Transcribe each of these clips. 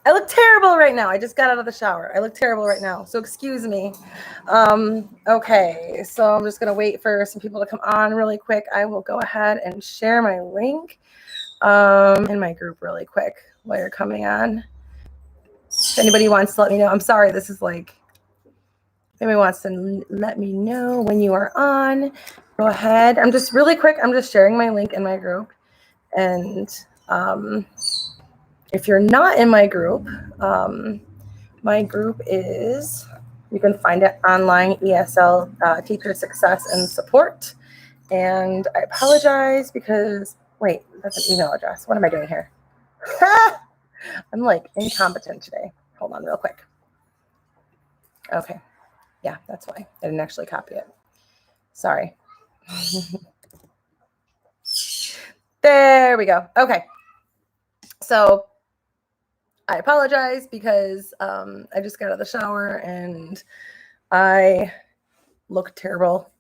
I look terrible right now. I just got out of the shower. I look terrible right now. So excuse me. Okay. So I'm just going to wait for some people to come on really quick. I will go ahead and share my link in my group really quick while you're coming on. If anybody wants to let me know, I'm sorry. This is like, if anybody wants to let me know when you are on, go ahead. I'm just really quick. I'm just sharing my link in my group. And if you're not in my group is, you can find it online, ESL, Teacher Success and Support. And I apologize because, wait, that's an email address. What am I doing here? I'm like incompetent today. Hold on real quick. Okay. Yeah, that's why I didn't actually copy it. Sorry. There we go. Okay. So I apologize because I just got out of the shower and I look terrible.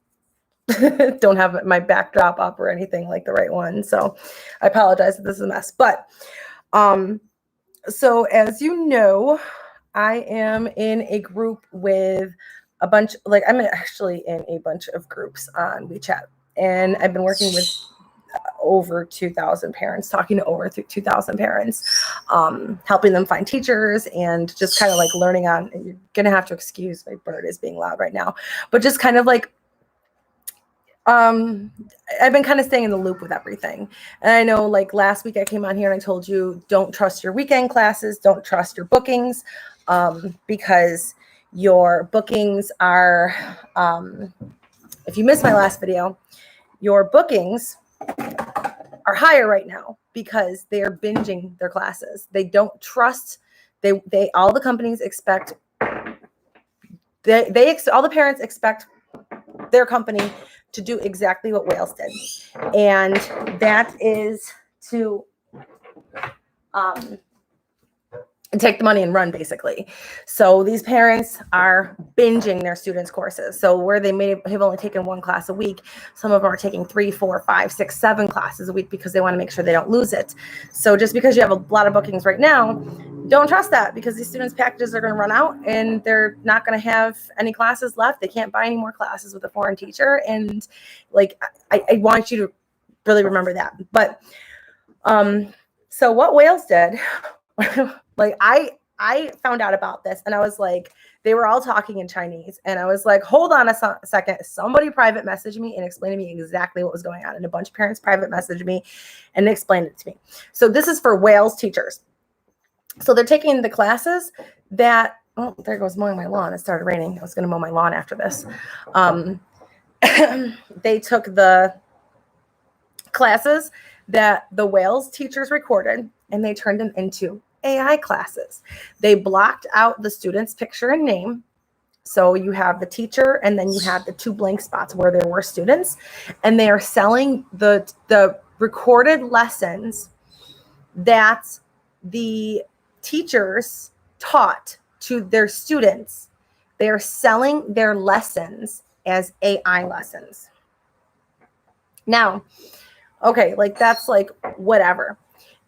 Don't have my backdrop up or anything like the right one. So I apologize if this is a mess. But so as you know, I am in a group with a bunch, like I'm actually in a bunch of groups on WeChat. And I've been working with over 2,000 parents, talking to over 2,000 parents, helping them find teachers and just kind of like learning on, and you're going to have to excuse my bird is being loud right now, but just kind of like, I've been kind of staying in the loop with everything. And I know like last week I came on here and I told you, don't trust your weekend classes, don't trust your bookings, because your bookings are, if you missed my last video, your bookings are higher right now because they are binging their classes. They don't trust, all the companies expect, all the parents expect their company to do exactly what Wales did. And that is to take the money and run, basically. So these parents are binging their students' courses. So where they may have only taken one class a week, some of them are taking 3, 4, 5, 6, 7 classes a week because they want to make sure they don't lose it. So just because you have a lot of bookings right now, don't trust that, because these students' packages are going to run out and they're not going to have any classes left. They can't buy any more classes with a foreign teacher. And like, I want you to really remember that. But so what Wales did, like I found out about this and I was like, they were all talking in Chinese and I was like, hold on a second. Somebody private messaged me and explained to me exactly what was going on. And a bunch of parents private messaged me and explained it to me. So this is for Wales teachers. So they're taking the classes that, oh, there goes mowing my lawn. It started raining. I was going to mow my lawn after this. They took the classes that the Wales teachers recorded and they turned them into AI classes. They blocked out the student's picture and name. So you have the teacher and then you have the 2 blank spots where there were students, and they are selling the recorded lessons that the teachers taught to their students. They are selling their lessons as AI lessons. Now, okay, like that's like whatever.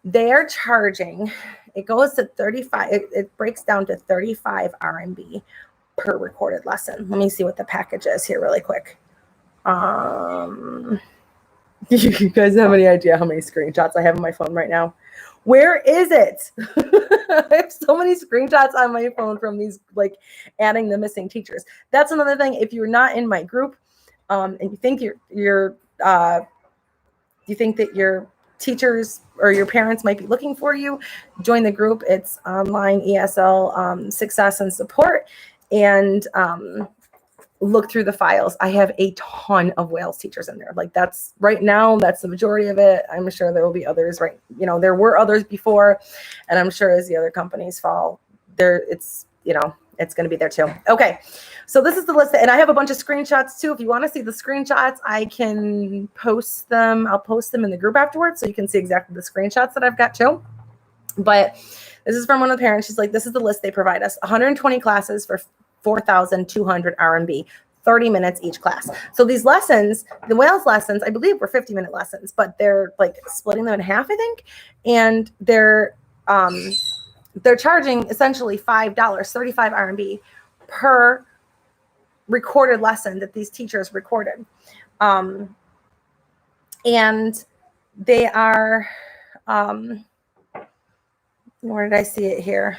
They're charging, it goes to 35, it breaks down to 35 RMB per recorded lesson. Let me see what the package is here really quick. You guys have any idea how many screenshots I have on my phone right now? Where is it? I have so many screenshots on my phone from these, like adding the missing teachers. That's another thing. If you're not in my group, and you think you think that your teachers or your parents might be looking for you, join the group. It's online ESL Success and Support, and look through the files. I have a ton of Wales teachers in there. Like that's right now, that's the majority of it. I'm sure there will be others, right? You know, there were others before, and I'm sure as the other companies fall there, it's, you know, it's going to be there too. Okay. So this is the list, and I have a bunch of screenshots too. If you want to see the screenshots, I can post them. I'll post them in the group afterwards so you can see exactly the screenshots that I've got too. But this is from one of the parents. She's like, this is the list they provide us. 120 classes for 4,200 RMB, 30 minutes each class. So these lessons, the Wales lessons, I believe were 50-minute lessons, but they're like splitting them in half, I think. And they're they're charging essentially $5, 35 RMB per recorded lesson that these teachers recorded. And they are, where did I see it here?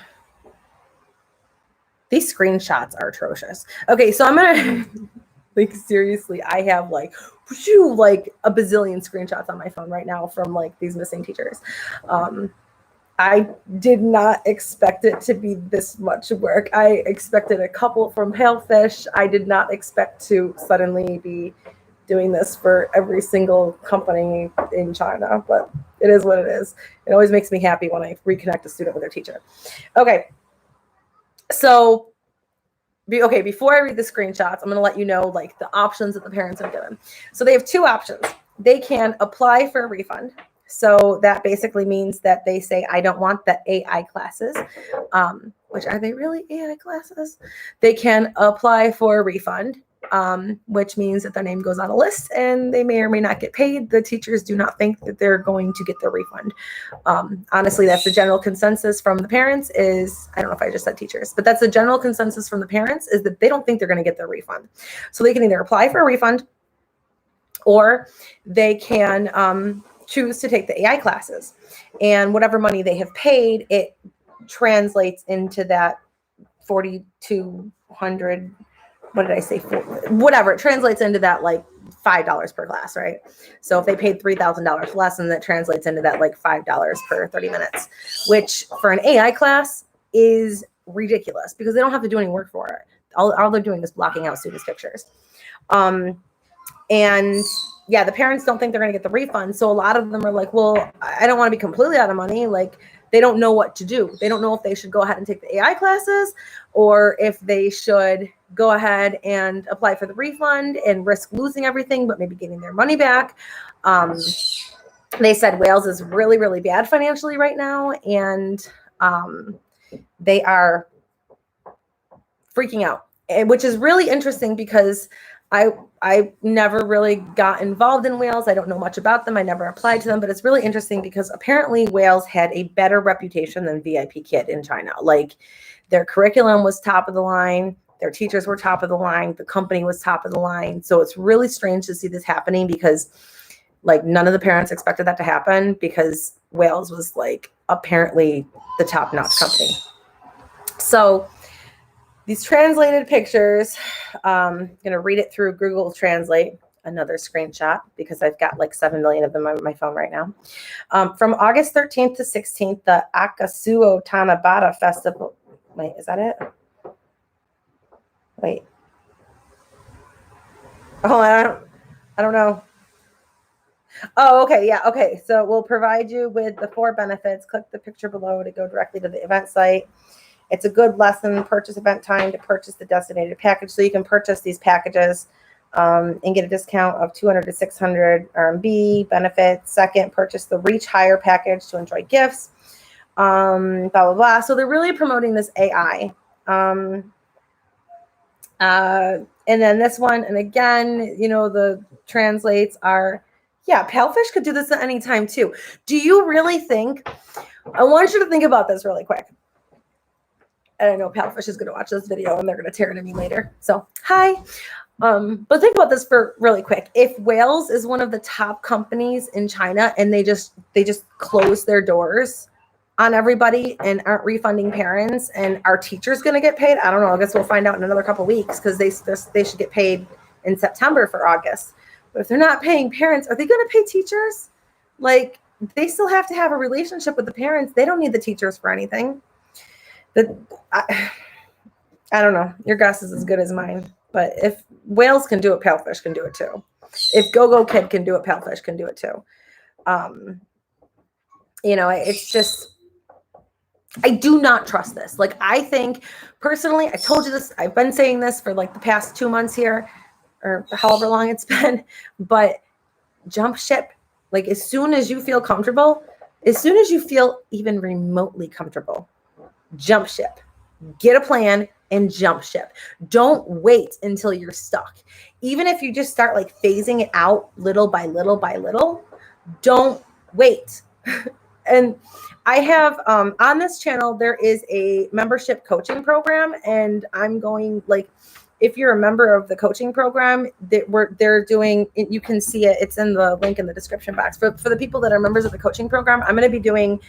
These screenshots are atrocious. Okay, so I'm gonna, like, seriously, I have like a bazillion screenshots on my phone right now from like these missing teachers. I did not expect it to be this much work. I expected a couple from Palefish. I did not expect to suddenly be doing this for every single company in China, but it is what it is. It always makes me happy when I reconnect a student with their teacher. Okay, so before I read the screenshots, I'm going to let you know like the options that the parents are given. So they have two options. They can apply for a refund. So that basically means that they say, I don't want the AI classes, which are they really AI classes? They can apply for a refund, which means that their name goes on a list and they may or may not get paid. The teachers do not think that they're going to get their refund. Honestly, that's the general consensus from the parents is, I don't know if I just said teachers, but that's the general consensus from the parents is that they don't think they're going to get their refund. So they can either apply for a refund or they can choose to take the AI classes, and whatever money they have paid, it translates into that 4,200. What did I say? Whatever. It translates into that like $5 per class, right? So if they paid $3,000 lesson, that translates into that like $5 per 30 minutes, which for an AI class is ridiculous because they don't have to do any work for it. All they're doing is blocking out students' pictures. And yeah, the parents don't think they're going to get the refund. So a lot of them are like, well, I don't want to be completely out of money. Like, they don't know what to do. They don't know if they should go ahead and take the AI classes or if they should go ahead and apply for the refund and risk losing everything, but maybe getting their money back. They said Wales is really, really bad financially right now. And they are freaking out, which is really interesting because I never really got involved in Wales. I don't know much about them. I never applied to them, but it's really interesting because apparently Wales had a better reputation than VIP Kid in China. Like, their curriculum was top of the line. Their teachers were top of the line. The company was top of the line. So it's really strange to see this happening because like none of the parents expected that to happen because Wales was like apparently the top-notch company. So these translated pictures, I'm going to read it through Google Translate, another screenshot, because I've got like 7 million of them on my phone right now. From August 13th to 16th, the Akasuo Tanabata Festival. Wait, is that it? Wait. Oh, I don't know. Oh, okay. Yeah. Okay. So we'll provide you with the 4 benefits. Click the picture below to go directly to the event site. It's a good lesson, purchase event time to purchase the designated package. So you can purchase these packages and get a discount of 200 to 600 RMB benefits. Second, purchase the Reach Higher package to enjoy gifts, blah, blah, blah. So they're really promoting this AI. And then this one, and again, you know, the translates are, yeah, Palefish could do this at any time too. Do you really think, I want you to think about this really quick. And I know Palefish is going to watch this video and they're going to tear into me later. So, hi. But think about this for really quick. If Wales is one of the top companies in China and they just close their doors on everybody and aren't refunding parents, and our teachers going to get paid? I don't know. I guess we'll find out in another couple of weeks because they should get paid in September for August. But if they're not paying parents, are they going to pay teachers? Like, they still have to have a relationship with the parents. They don't need the teachers for anything. I don't know. Your guess is as good as mine. But if Wales can do it, Palefish can do it too. If Go Kid can do it, Palefish can do it too. You know, it's just, I do not trust this. Like, I think personally, I told you this, I've been saying this for like the past 2 months here, or however long it's been, but jump ship. Like, as soon as you feel comfortable, as soon as you feel even remotely comfortable, jump ship. Get a plan and jump ship. Don't wait until you're stuck. Even if you just start like phasing it out little by little by little, don't wait. And I have on this channel, there is a membership coaching program, and I'm going, like, if you're a member of the coaching program, they're doing, you can see it. It's in the link in the description box. For the people that are members of the coaching program, I'm going to be doing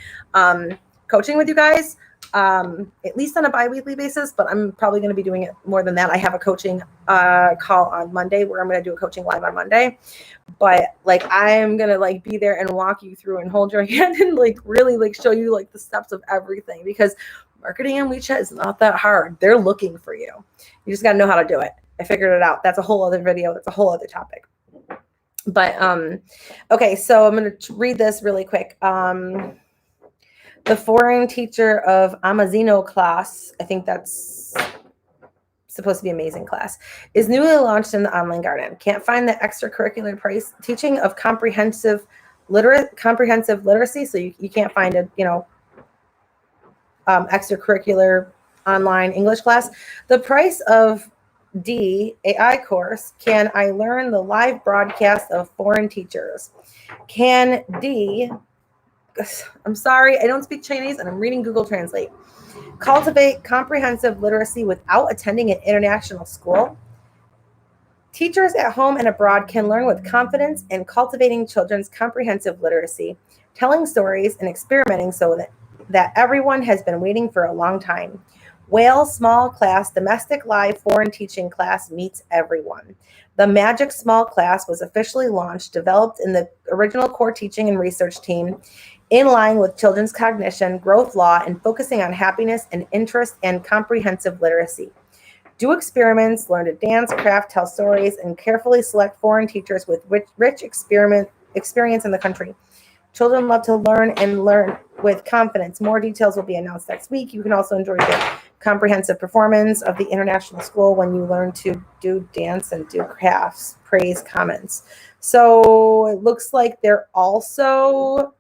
coaching with you guys at least on a bi-weekly basis, but I'm probably going to be doing it more than that. I have a coaching call on Monday where I'm going to do a coaching live on Monday. But like, I'm going to like be there and walk you through and hold your hand and like really like show you like the steps of everything, because marketing in WeChat is not that hard. They're looking for you. You just got to know how to do it. I figured it out. That's a whole other video. That's a whole other topic. But okay, so I'm going to read this really quick. The foreign teacher of Amazino class, I think that's supposed to be amazing class, is newly launched in the online garden. Can't find the extracurricular price teaching of comprehensive literacy. So you can't find a, extracurricular online English class. The price of D AI course. Can I learn the live broadcast of foreign teachers? Can D, I'm sorry, I don't speak Chinese and I'm reading Google Translate. Cultivate comprehensive literacy without attending an international school. Teachers at home and abroad can learn with confidence in cultivating children's comprehensive literacy, telling stories and experimenting so that everyone has been waiting for a long time. Whale Small Class Domestic Live Foreign Teaching Class meets everyone. The Magic Small Class was officially launched, developed in the original core teaching and research team, in line with children's cognition, growth law, and focusing on happiness and interest and comprehensive literacy. Do experiments, learn to dance, craft, tell stories, and carefully select foreign teachers with rich experience in the country. Children love to learn and learn with confidence. More details will be announced next week. You can also enjoy the comprehensive performance of the international school when you learn to do dance and do crafts, praise, comments. So it looks like they're also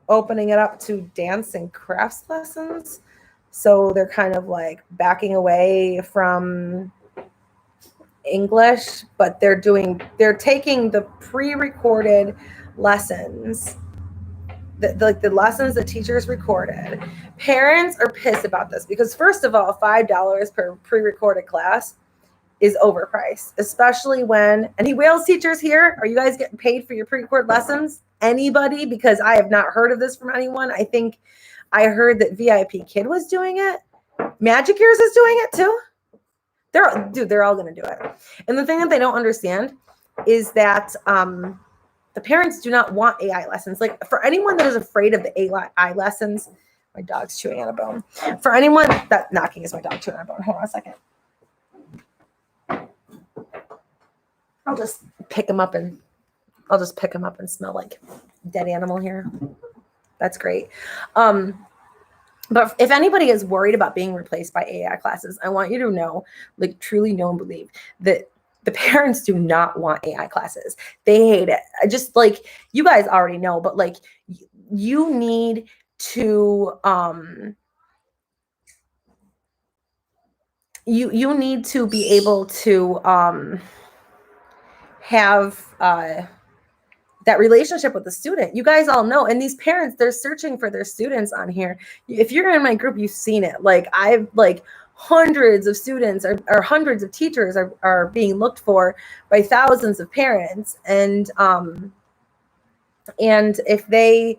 opening it up to dance and crafts lessons. So they're kind of like backing away from English, but they're taking the pre-recorded lessons, the lessons that teachers recorded. Parents are pissed about this because, first of all, $5 per pre-recorded class is overpriced, especially when any Wales teachers here, are you guys getting paid for your pre-recorded lessons? Anybody? Because I have not heard of this from anyone. I think I heard that VIP Kid was doing it. Magic Ears is doing it too. They're all going to do it. And the thing that they don't understand is that the parents do not want AI lessons. Like, for anyone that is afraid of the AI lessons, my dog's chewing on a bone. For anyone that knocking is my dog chewing on a bone. Hold on a second. I'll just pick him up and smell like dead animal here. That's great. But if anybody is worried about being replaced by AI classes, I want you to know, like, truly know and believe that the parents do not want AI classes. They hate it. Just like you guys already know, but like you need to you need to be able to have that relationship with the student. You guys all know, and these parents, they're searching for their students on here. If you're in my group, you've seen it. Like, I've like hundreds of students or hundreds of teachers are being looked for by thousands of parents. And if they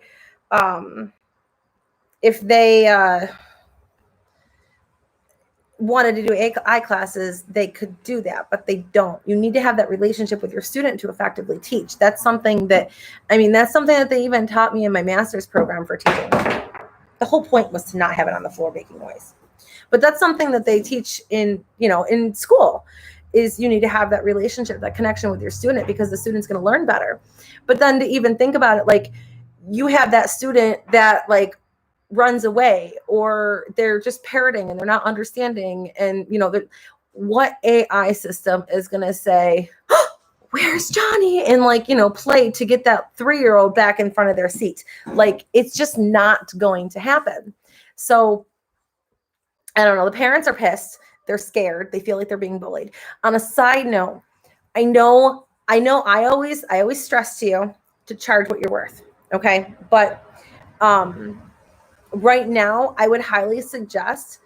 wanted to do AI classes, they could do that, but they don't. You need to have that relationship with your student to effectively teach. That's something that they even taught me in my master's program for teaching. The whole point was to not have it on the floor making noise. But that's something that they teach in school, is you need to have that relationship, that connection with your student, because the student's going to learn better. But then to even think about it, like, you have that student that like runs away, or they're just parroting and they're not understanding, and what AI system is going to say, oh, where's Johnny, and play to get that 3-year-old back in front of their seat. Like, it's just not going to happen. So I don't know, the parents are pissed, they're scared, they feel like they're being bullied. On a side note, I know I always stress to you to charge what you're worth. Okay. But right now, I would highly suggest,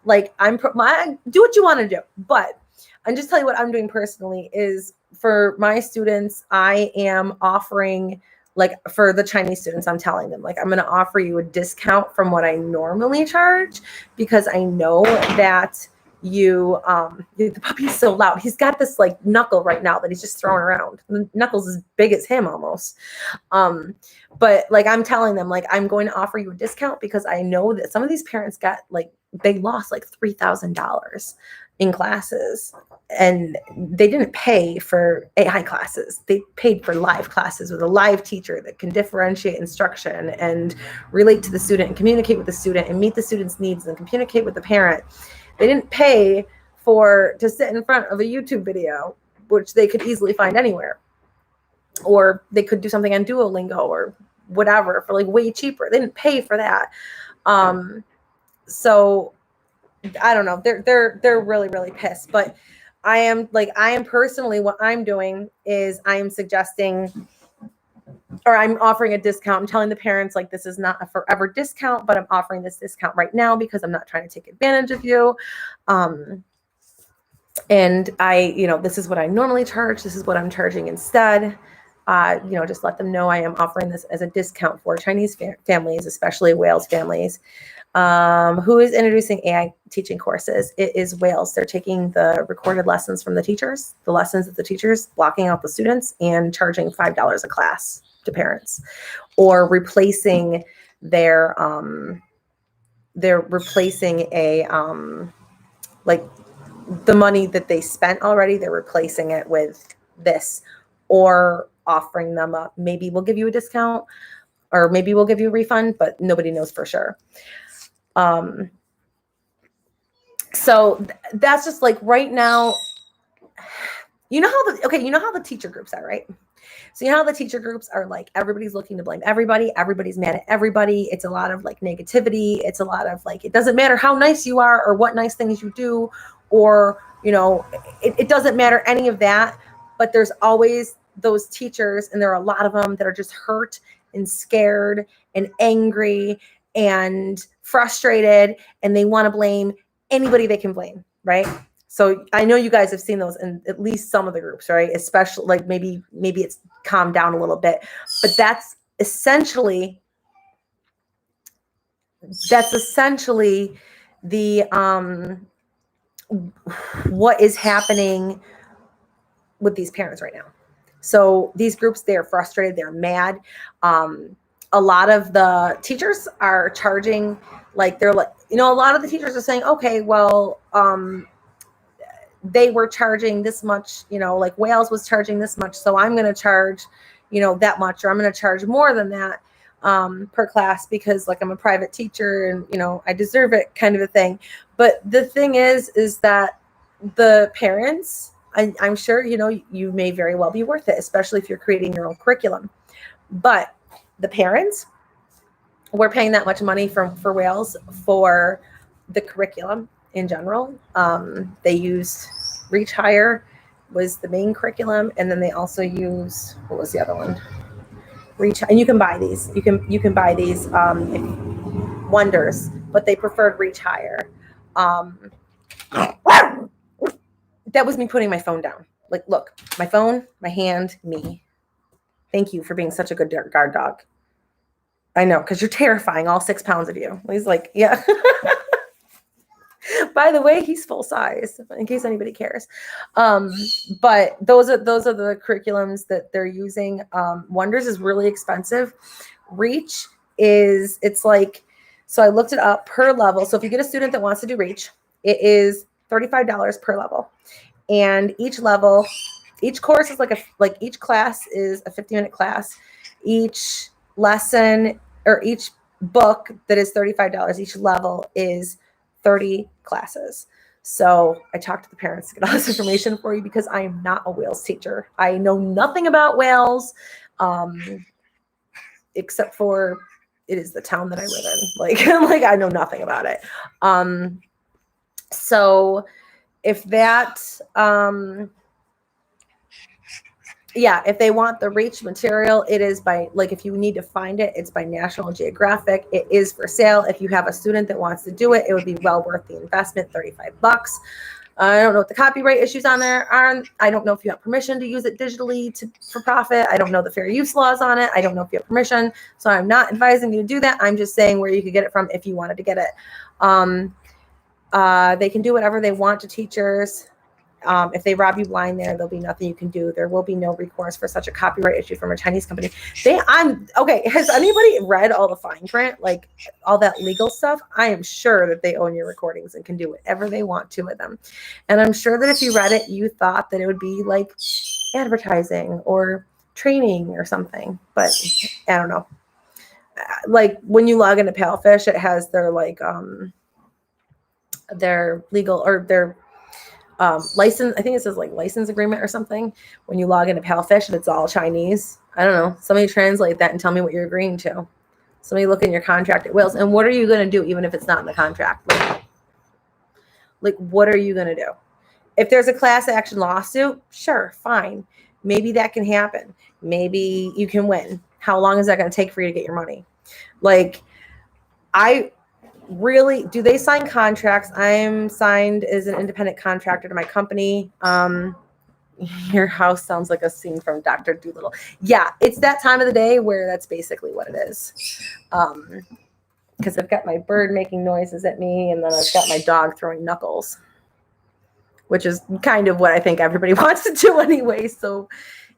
like, do what you want to do. But I'm just tell you what I'm doing personally is for my students, I am offering, like, for the Chinese students, I'm telling them, like, I'm going to offer you a discount from what I normally charge, because I know that the puppy's so loud. He's got this like knuckle right now that he's just throwing around. The knuckle's as big as him almost. But like, I'm telling them, like, I'm going to offer you a discount because I know that some of these parents got, like, they lost like $3,000 in classes, and they didn't pay for AI classes. They paid for live classes with a live teacher that can differentiate instruction and relate to the student and communicate with the student and meet the student's needs and communicate with the parent. They didn't pay to sit in front of a YouTube video, which they could easily find anywhere. Or they could do something on Duolingo or whatever for like way cheaper. They didn't pay for that. So I don't know. They're really, really pissed. But I am personally, what I'm doing is I am suggesting, or I'm offering a discount. I'm telling the parents, like, this is not a forever discount, but I'm offering this discount right now because I'm not trying to take advantage of you. And this is what I normally charge. This is what I'm charging instead. Just let them know I am offering this as a discount for Chinese families, especially Wales families. Who is introducing AI teaching courses? It is Wales. They're taking the recorded lessons from the teachers, the lessons of the teachers, blocking out the students, and charging $5 a class to parents, or replacing they're replacing like the money that they spent already, they're replacing it with this, or offering them maybe we'll give you a discount, or maybe we'll give you a refund, but nobody knows for sure. So that's just like right now, you know how the teacher groups are, right? So you know how the teacher groups are, like, everybody's looking to blame everybody. Everybody's mad at everybody. It's a lot of like negativity. It's a lot of like, it doesn't matter how nice you are or what nice things you do, or, it doesn't matter any of that. But there's always those teachers, and there are a lot of them that are just hurt and scared and angry and frustrated, and they want to blame anybody they can blame, right? So I know you guys have seen those in at least some of the groups, right? Especially like maybe it's calmed down a little bit, but that's essentially the what is happening with these parents right now. So these groups, they're frustrated, they're mad. A lot of the teachers are charging, like, they're like, a lot of the teachers are saying, okay, well, they were charging this much, like Wales was charging this much, so I'm going to charge, that much, or I'm going to charge more than that per class because, like, I'm a private teacher and, I deserve it, kind of a thing. But the thing is that the parents, I'm sure, you may very well be worth it, especially if you're creating your own curriculum. But the parents, we're paying that much money for Wales for the curriculum in general. They used Reach Higher was the main curriculum, and then they also use, what was the other one? Reach, and you can buy these. You can buy these Wonders, but they preferred Reach Higher. That was me putting my phone down. Like, look, my phone, my hand, me. Thank you for being such a good guard dog. I know, because you're terrifying, all 6 pounds of you. He's like, yeah. By the way, he's full size, in case anybody cares. But those are the curriculums that they're using. Wonders is really expensive. Reach it's like, so I looked it up per level. So if you get a student that wants to do Reach, it is $35 per level. And each course is like each class is a 50-minute class. Each lesson, or each book that is $35, each level is 30 classes. So I talked to the parents to get all this information for you because I am not a Wales teacher. I know nothing about Wales, except for it is the town that I live in. Like I know nothing about it. So if that yeah, if they want the reach material, it is by, like, if you need to find it, it's by National Geographic. It is for sale. If you have a student that wants to do it, it would be well worth the investment, $35. I don't know what the copyright issues on there are. I don't know if you have permission to use it digitally for profit. I don't know the fair use laws on it. I don't know if you have permission. So I'm not advising you to do that. I'm just saying where you could get it from if you wanted to get it. They can do whatever they want to teachers. If they rob you blind there, there'll be nothing you can do. There will be no recourse for such a copyright issue from a Chinese company. Okay. Has anybody read all the fine print, like all that legal stuff? I am sure that they own your recordings and can do whatever they want to with them. And I'm sure that if you read it, you thought that it would be like advertising or training or something, but I don't know. Like when you log into Palefish, it has their their legal or their license. I think it says like license agreement or something when you log into Palefish, and it's all Chinese. I don't know. Somebody translate that and tell me what you're agreeing to. Somebody look in your contract at Wales, and what are you going to do even if it's not in the contract? Like what are you going to do? If there's a class action lawsuit, sure, fine. Maybe that can happen. Maybe you can win. How long is that going to take for you to get your money? Like, do they sign contracts? I'm signed as an independent contractor to my company. Your house sounds like a scene from Dr. Dolittle. Yeah, it's that time of the day where that's basically what it is. Because I've got my bird making noises at me, and then I've got my dog throwing knuckles, which is kind of what I think everybody wants to do anyway. So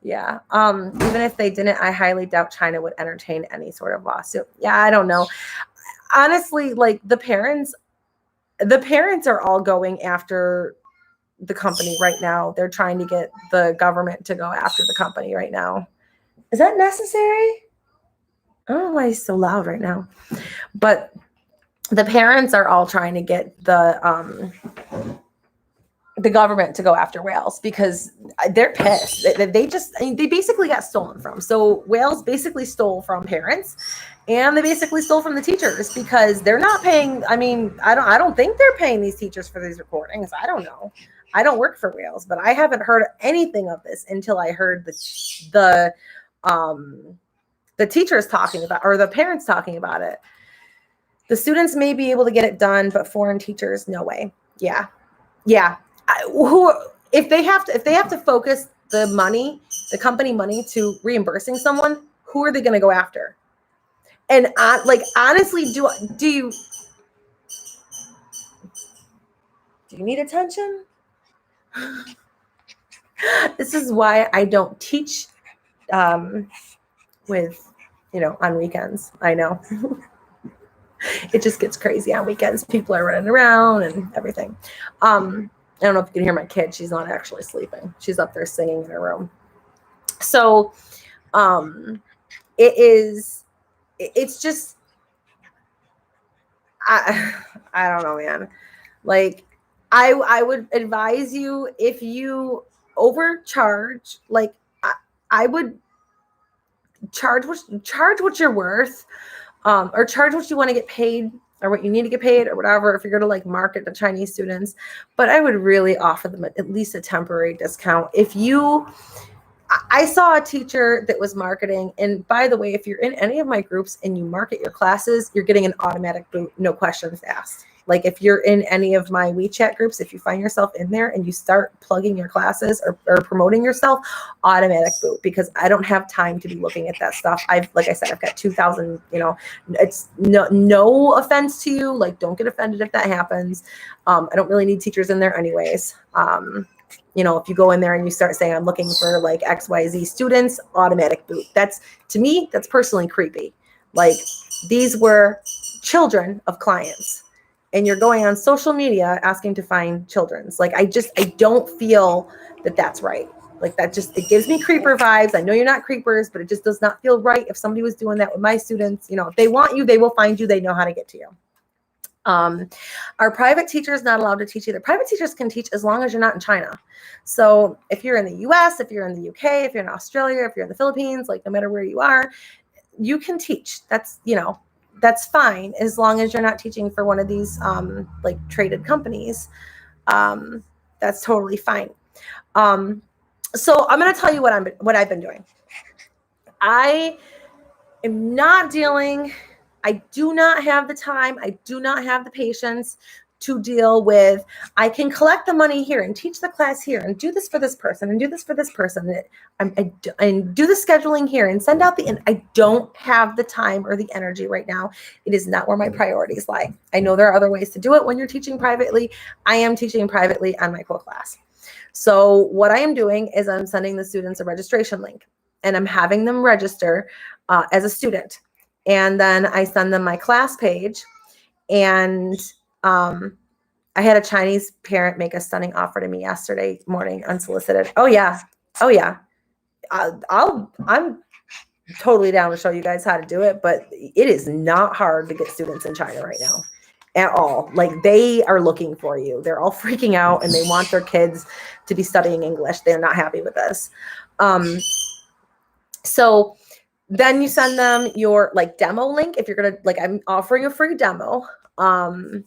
yeah, even if they didn't, I highly doubt China would entertain any sort of lawsuit. Yeah, I don't know. Honestly, like the parents are all going after the company right now. They're trying to get the government to go after the company right now. Is that necessary? I don't know why he's so loud right now. But the parents are all trying to get the government to go after Wales because they're pissed. They basically got stolen from. So Wales basically stole from parents, and they basically stole from the teachers because they're not paying. I mean, I don't think they're paying these teachers for these recordings. I don't know. I don't work for Wales, but I haven't heard anything of this until I heard the teachers talking about, or the parents talking about it. The students may be able to get it done, but foreign teachers, no way. Yeah. If they have to focus the company money to reimbursing someone, who are they going to go after? And honestly, do you need attention? This is why I don't teach with, on weekends. I know. It just gets crazy on weekends. People are running around and everything. I don't know if you can hear my kid. She's not actually sleeping. She's up there singing in her room. So it's just, I don't know, man. Like, I would advise you, if you overcharge, like I would charge what you're worth, or charge what you want to get paid, or what you need to get paid, or whatever, if you're going to like market to Chinese students. But I would really offer them at least a temporary discount. I saw a teacher that was marketing, and by the way, if you're in any of my groups and you market your classes, you're getting an automatic boot, no questions asked. Like if you're in any of my WeChat groups, if you find yourself in there and you start plugging your classes or promoting yourself, automatic boot, because I don't have time to be looking at that stuff. Like I said, I've got 2,000, it's no offense to you. Like, don't get offended if that happens. I don't really need teachers in there anyways. If you go in there and you start saying, I'm looking for like XYZ students, automatic boot. To me, that's personally creepy. Like, these were children of clients, and you're going on social media asking to find children's. Like, I don't feel that that's right. Like, it gives me creeper vibes. I know you're not creepers, but it just does not feel right. If somebody was doing that with my students, if they want you, they will find you. They know how to get to you. Our private teachers not allowed to teach either. Private teachers can teach as long as you're not in China. So if you're in the US, if you're in the UK, if you're in Australia, if you're in the Philippines, like no matter where you are, you can teach. That's fine, as long as you're not teaching for one of these like traded companies. That's totally fine. So I'm going to tell you what I've been doing. I am not dealing. I do not have the time. I do not have the patience to deal with. I can collect the money here and teach the class here and do this for this person and do this for this person and do the scheduling here and send out the. I don't have the time or the energy right now. It is not where my priorities lie. I know there are other ways to do it when you're teaching privately. I am teaching privately on my cool class. So what I am doing is I'm sending the students a registration link and I'm having them register as a student. And then I send them my class page. And I had a Chinese parent make a stunning offer to me yesterday morning, unsolicited. Oh yeah. I'm totally down to show you guys how to do it, but it is not hard to get students in China right now at all. Like, they are looking for you. They're all freaking out and they want their kids to be studying English. They're not happy with this. So then you send them your like demo link. If you're going to, like, I'm offering a free demo. I'm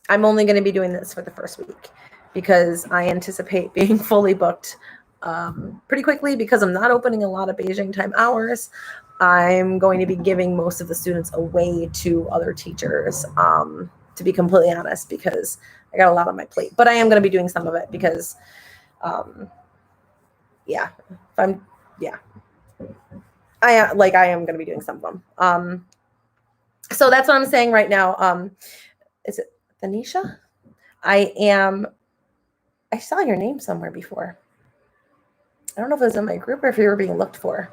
only going to be doing this for the first week because I anticipate being fully booked pretty quickly because I'm not opening a lot of Beijing time hours. I'm going to be giving most of the students away to other teachers, to be completely honest, because I got a lot on my plate. But I am going to be doing some of it because, I am going to be doing some of them. So that's what I'm saying right now. Is it Tanisha? I saw your name somewhere before. I don't know if it was in my group or if you were being looked for.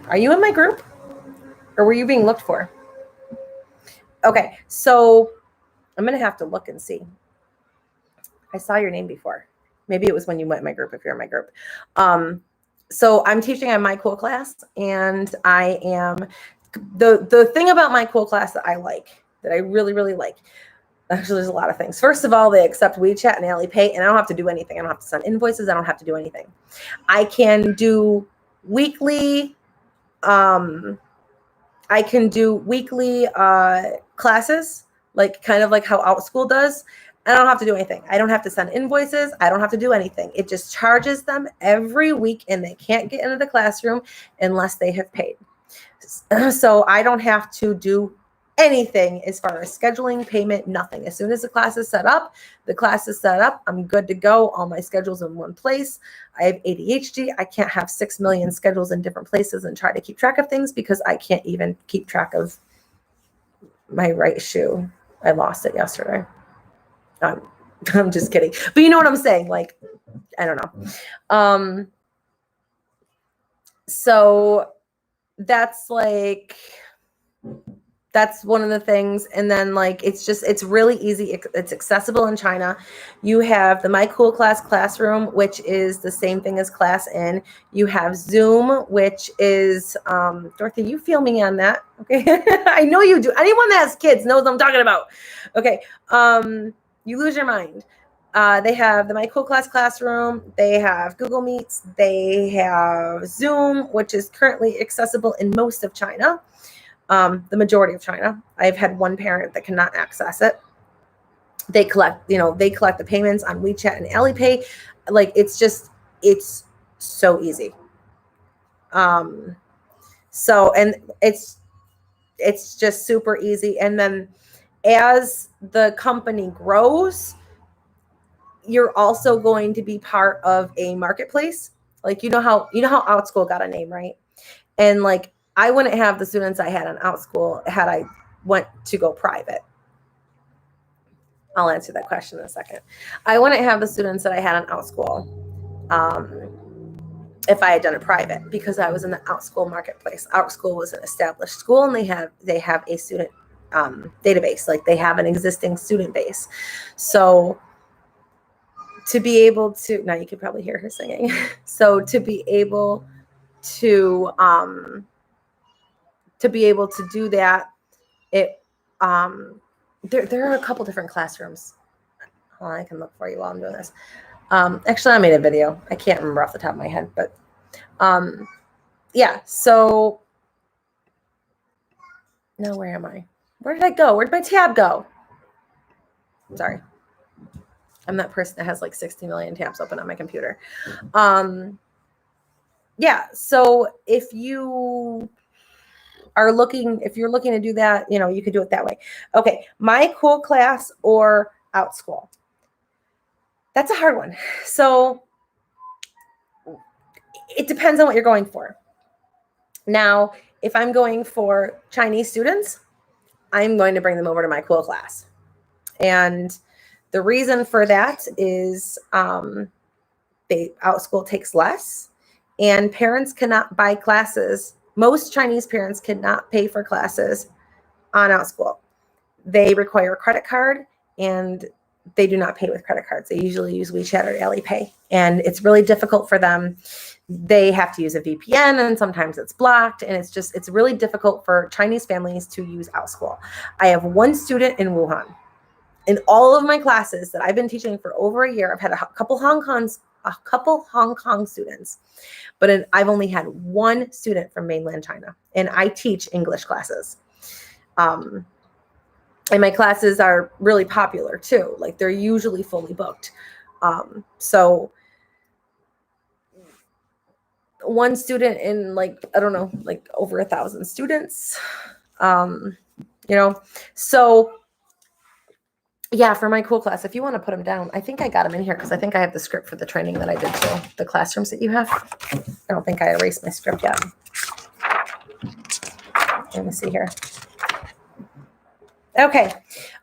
Are you in my group? Or were you being looked for? Okay, so I'm going to have to look and see. I saw your name before. Maybe it was when you went in my group, if you're in my group. So I'm teaching on my cool class, and I am the thing about my cool class that I really, really like. Actually, there's a lot of things. First of all, they accept WeChat and Alipay, and I don't have to do anything. I don't have to send invoices. I don't have to do anything. I can do weekly classes, like kind of like how OutSchool does. I don't have to do anything. I don't have to send invoices. I don't have to do anything. It just charges them every week, and they can't get into the classroom unless they have paid. So I don't have to do anything as far as scheduling, payment, nothing. As soon as the class is set up, I'm good to go. All my schedules in one place. I have ADHD. I can't have 6 million schedules in different places and try to keep track of things because I can't even keep track of my right shoe. I lost it yesterday. I'm just kidding. But you know what I'm saying? Like, I don't know. So that's one of the things. And then it's really easy. It's accessible in China. You have the My Cool Class classroom, which is the same thing as Class In. You have Zoom, which is, Dorothy, you feel me on that. Okay. I know you do. Anyone that has kids knows what I'm talking about. Okay. You lose your mind. They have the My Cool Class classroom. They have Google Meets. They have Zoom, which is currently accessible in most of China. The majority of China. I've had one parent that cannot access it. They collect the payments on WeChat and Alipay. Like, it's so easy. So, and it's just super easy. And then as the company grows, you're also going to be part of a marketplace. Like, you know how OutSchool got a name, right? And like, I wouldn't have the students I had on OutSchool had I went to go private. I'll answer that question in a second. I wouldn't have the students that I had on OutSchool if I had done it private, because I was in the OutSchool marketplace. OutSchool was an established school, and they have a student database. Like, they have an existing student base. So to be able to, now you can probably hear her singing. So to be able to do that, there are a couple different classrooms. Hold on, I can look for you while I'm doing this. Actually, I made a video. I can't remember off the top of my head, but yeah. So now where am I? Where did I go? Where did my tab go? Sorry. I'm that person that has like 60 million tabs open on my computer. Yeah. So if you're looking to do that, you could do it that way. Okay. My cool class or out school. That's a hard one. So it depends on what you're going for. Now, if I'm going for Chinese students, I'm going to bring them over to my cool class. And the reason for that is out school takes less, and parents cannot buy classes. Most Chinese parents cannot pay for classes on out school. They require a credit card, and they do not pay with credit cards. They usually use WeChat or Alipay, and it's really difficult for them. They have to use a VPN, and sometimes it's blocked, and it's really difficult for Chinese families to use out school. I have one student in Wuhan. In all of my classes that I've been teaching for over a year, I've had a couple Hong Kong students, but I've only had one student from mainland China, and I teach English classes. And my classes are really popular too. Like, they're usually fully booked. So one student in over 1,000 students, so yeah, for my cool class, if you want to put them down, I think I got them in here because I think I have the script for the training that I did too. The classrooms that you have. I don't think I erased my script yet. Let me see here. Okay.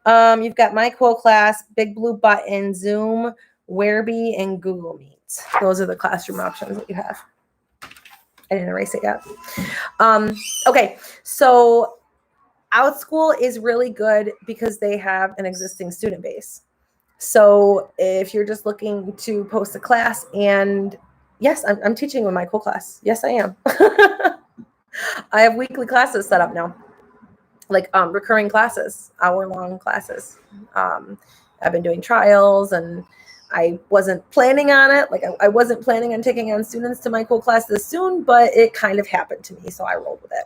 You've got my cool class, Big Blue Button, Zoom, Whereby, and Google Meet. Those are the classroom options that you have. I didn't erase it yet. Okay. So OutSchool is really good because they have an existing student base. So if you're just looking to post a class, and yes, I'm teaching with my cool class. Yes, I am. I have weekly classes set up now, like recurring classes, hour-long classes. I've been doing trials, and I wasn't planning on it. Like, I wasn't planning on taking on students to my cool class this soon, but it kind of happened to me, so I rolled with it.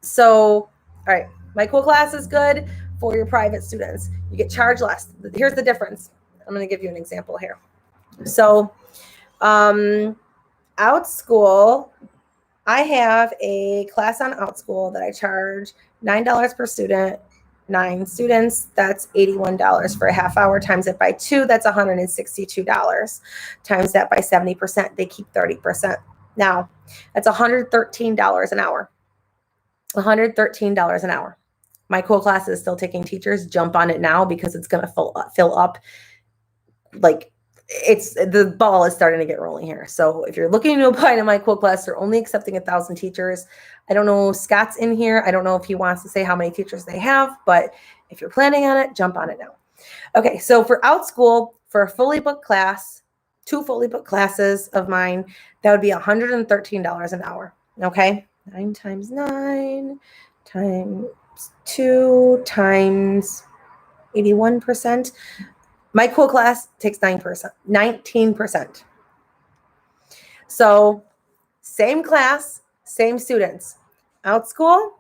So, all right, my cool class is good for your private students. You get charged less. Here's the difference. I'm going to give you an example here. So, OutSchool, I have a class on OutSchool that I charge $9 per student, 9 students. That's $81 for a half hour. Times it by 2, that's $162. Times that by 70%, they keep 30%. Now, that's $113 an hour. $113 an hour. My cool class is still taking teachers. Jump on it now because it's going to fill up. Like, the ball is starting to get rolling here. So if you're looking to apply to my cool class, they're only accepting 1,000 teachers. I don't know if Scott's in here. I don't know if he wants to say how many teachers they have, but if you're planning on it, jump on it now. Okay, so for OutSchool, for a fully booked class, 2 fully booked classes of mine, that would be $113 an hour. Okay, 9 times 9 times 2 times 81%. My cool class takes 19%. So same class, same students. OutSchool,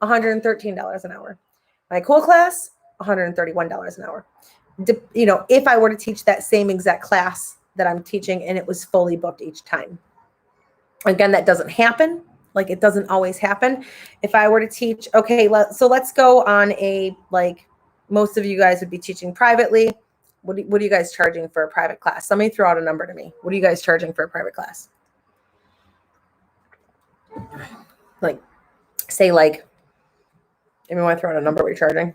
$113 an hour. My cool class, $131 an hour. If I were to teach that same exact class that I'm teaching and it was fully booked each time. Again, that doesn't happen. Like, it doesn't always happen. If I were to teach, okay, so let's go on most of you guys would be teaching privately. What are you guys charging for a private class? Somebody throw out a number to me. What are you guys charging for a private class? Say, if you want to throw out a number, what you're charging?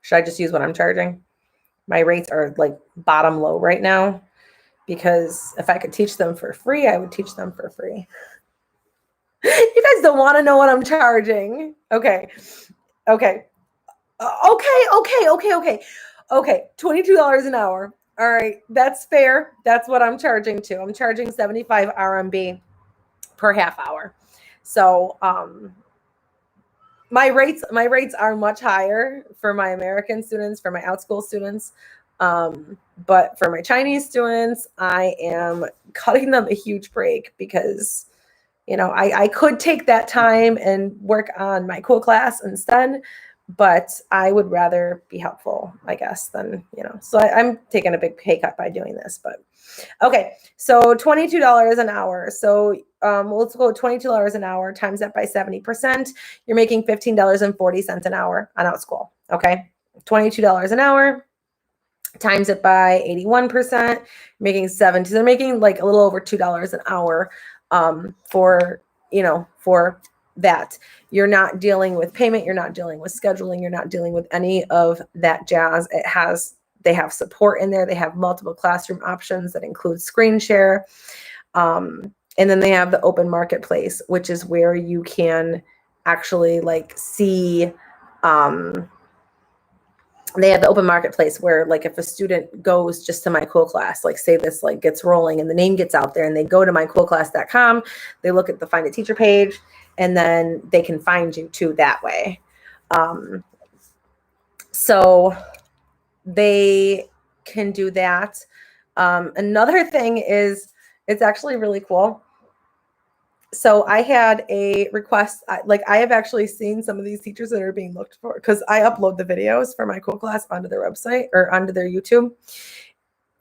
Should I just use what I'm charging? My rates are bottom low right now, because if I could teach them for free, I would teach them for free. You guys don't want to know what I'm charging. Okay. Okay, $22 an hour. All right, that's fair. That's what I'm charging to. I'm charging 75 RMB per half hour. So my rates are much higher for my American students, for my OutSchool students. But for my Chinese students, I am cutting them a huge break because, I could take that time and work on my cool class instead, But I would rather be helpful, I guess, than, so I'm taking a big pay cut by doing this, but okay. So $22 an hour. So let's go $22 an hour times that by 70%. You're making $15.40 an hour on Outschool. Okay. $22 an hour times it by 81%, making 70. So they're making like a little over $2 an hour for that. You're not dealing with payment. You're not dealing with scheduling. You're not dealing with any of that jazz. They have support in there. They have multiple classroom options that include screen share. And then they have the open marketplace, which is where you can actually like see, they have the open marketplace where like if a student goes just to My Cool Class, like say this like gets rolling and the name gets out there and they go to mycoolclass.com, they look at the Find a Teacher page, and then they can find you too that way. So they can do that. Another thing is, it's actually really cool. So I had a request, I have actually seen some of these teachers that are being looked for, because I upload the videos for My Cool Class onto their website or onto their YouTube,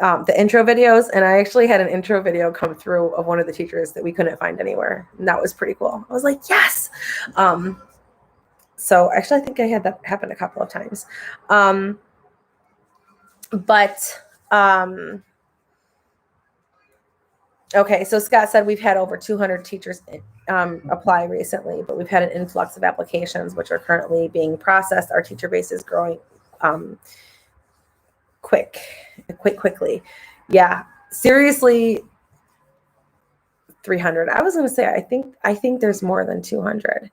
the intro videos. And I actually had an intro video come through of one of the teachers that we couldn't find anywhere. And that was pretty cool. I was like, yes. So actually, I think I had that happen a couple of times. Okay, so Scott said we've had over 200 teachers apply recently, but we've had an influx of applications which are currently being processed. Our teacher base is growing quickly. Yeah, seriously, 300. I was going to say, I think there's more than 200.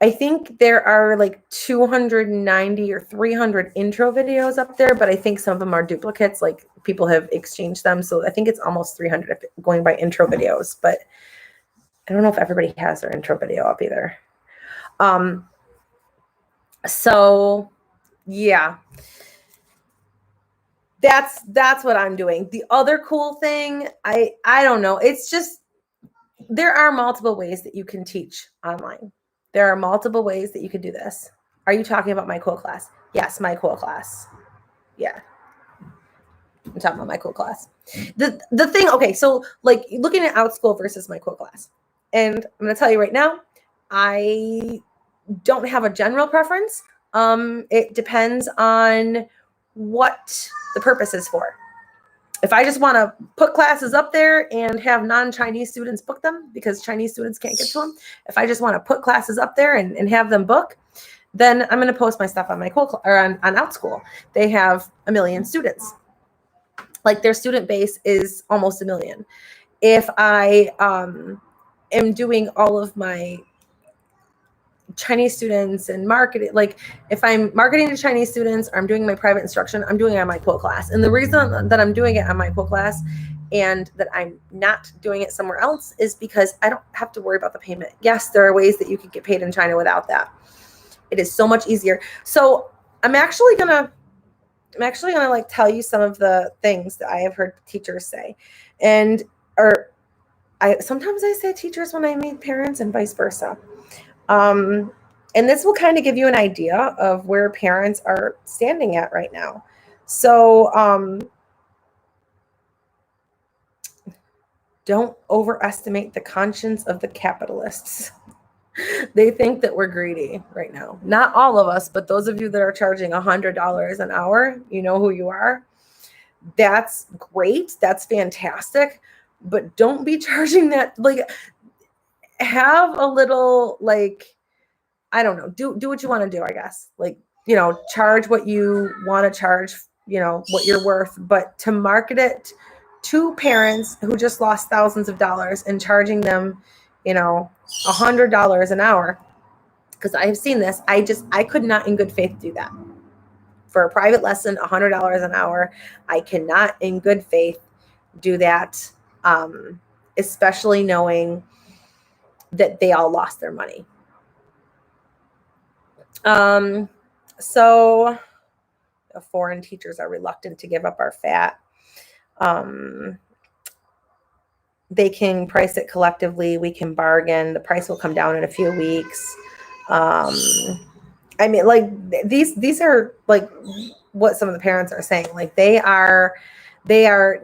I think there are like 290 or 300 intro videos up there, but I think some of them are duplicates, like people have exchanged them. So I think it's almost 300 going by intro videos, but I don't know if everybody has their intro video up either. So yeah, that's what I'm doing. The other cool thing, I don't know. It's just, there are multiple ways that you can teach online. There are multiple ways that you can do this. Are you talking about My Cool Class? Yes, My Cool Class. Yeah. I'm talking about My Cool Class. The thing, okay, so like looking at Outschool versus My Cool Class. And I'm going to tell you right now, I don't have a general preference. It depends on what the purpose is for. If I just want to put classes up there and have non-Chinese students book them because Chinese students can't get to them, if I just want to put classes up there and have them book, then I'm going to post my stuff on My Cool or on Outschool. They have 1 million students. Like their student base is almost 1 million. If I am doing all of my Chinese students and marketing, like if I'm marketing to Chinese students or I'm doing my private instruction, I'm doing it on My Cool Class. And the reason that I'm doing it on My Cool Class and that I'm not doing it somewhere else is because I don't have to worry about the payment. Yes, there are ways that you could get paid in China without that. It is so much easier. So I'm actually gonna like tell you some of the things that I have heard teachers say, sometimes I say teachers when I meet parents and vice versa. And this will kind of give you an idea of where parents are standing at right now. So don't overestimate the conscience of the capitalists. They think that we're greedy right now. Not all of us, but those of you that are charging $100 an hour, you know who you are. That's great. That's fantastic. But don't be charging that. Like, have a little, like, I don't know, do what you want to do, I guess. Like, charge what you want to charge, what you're worth, but to market it to parents who just lost thousands of dollars and charging them, $100 an hour. Because I've seen this. I could not in good faith do that. For a private lesson, $100 an hour, I cannot in good faith do that, especially knowing that they all lost their money. So foreign teachers are reluctant to give up our fat. They can price it collectively. We can bargain. The price will come down in a few weeks. I mean, like these are like what some of the parents are saying. Like they are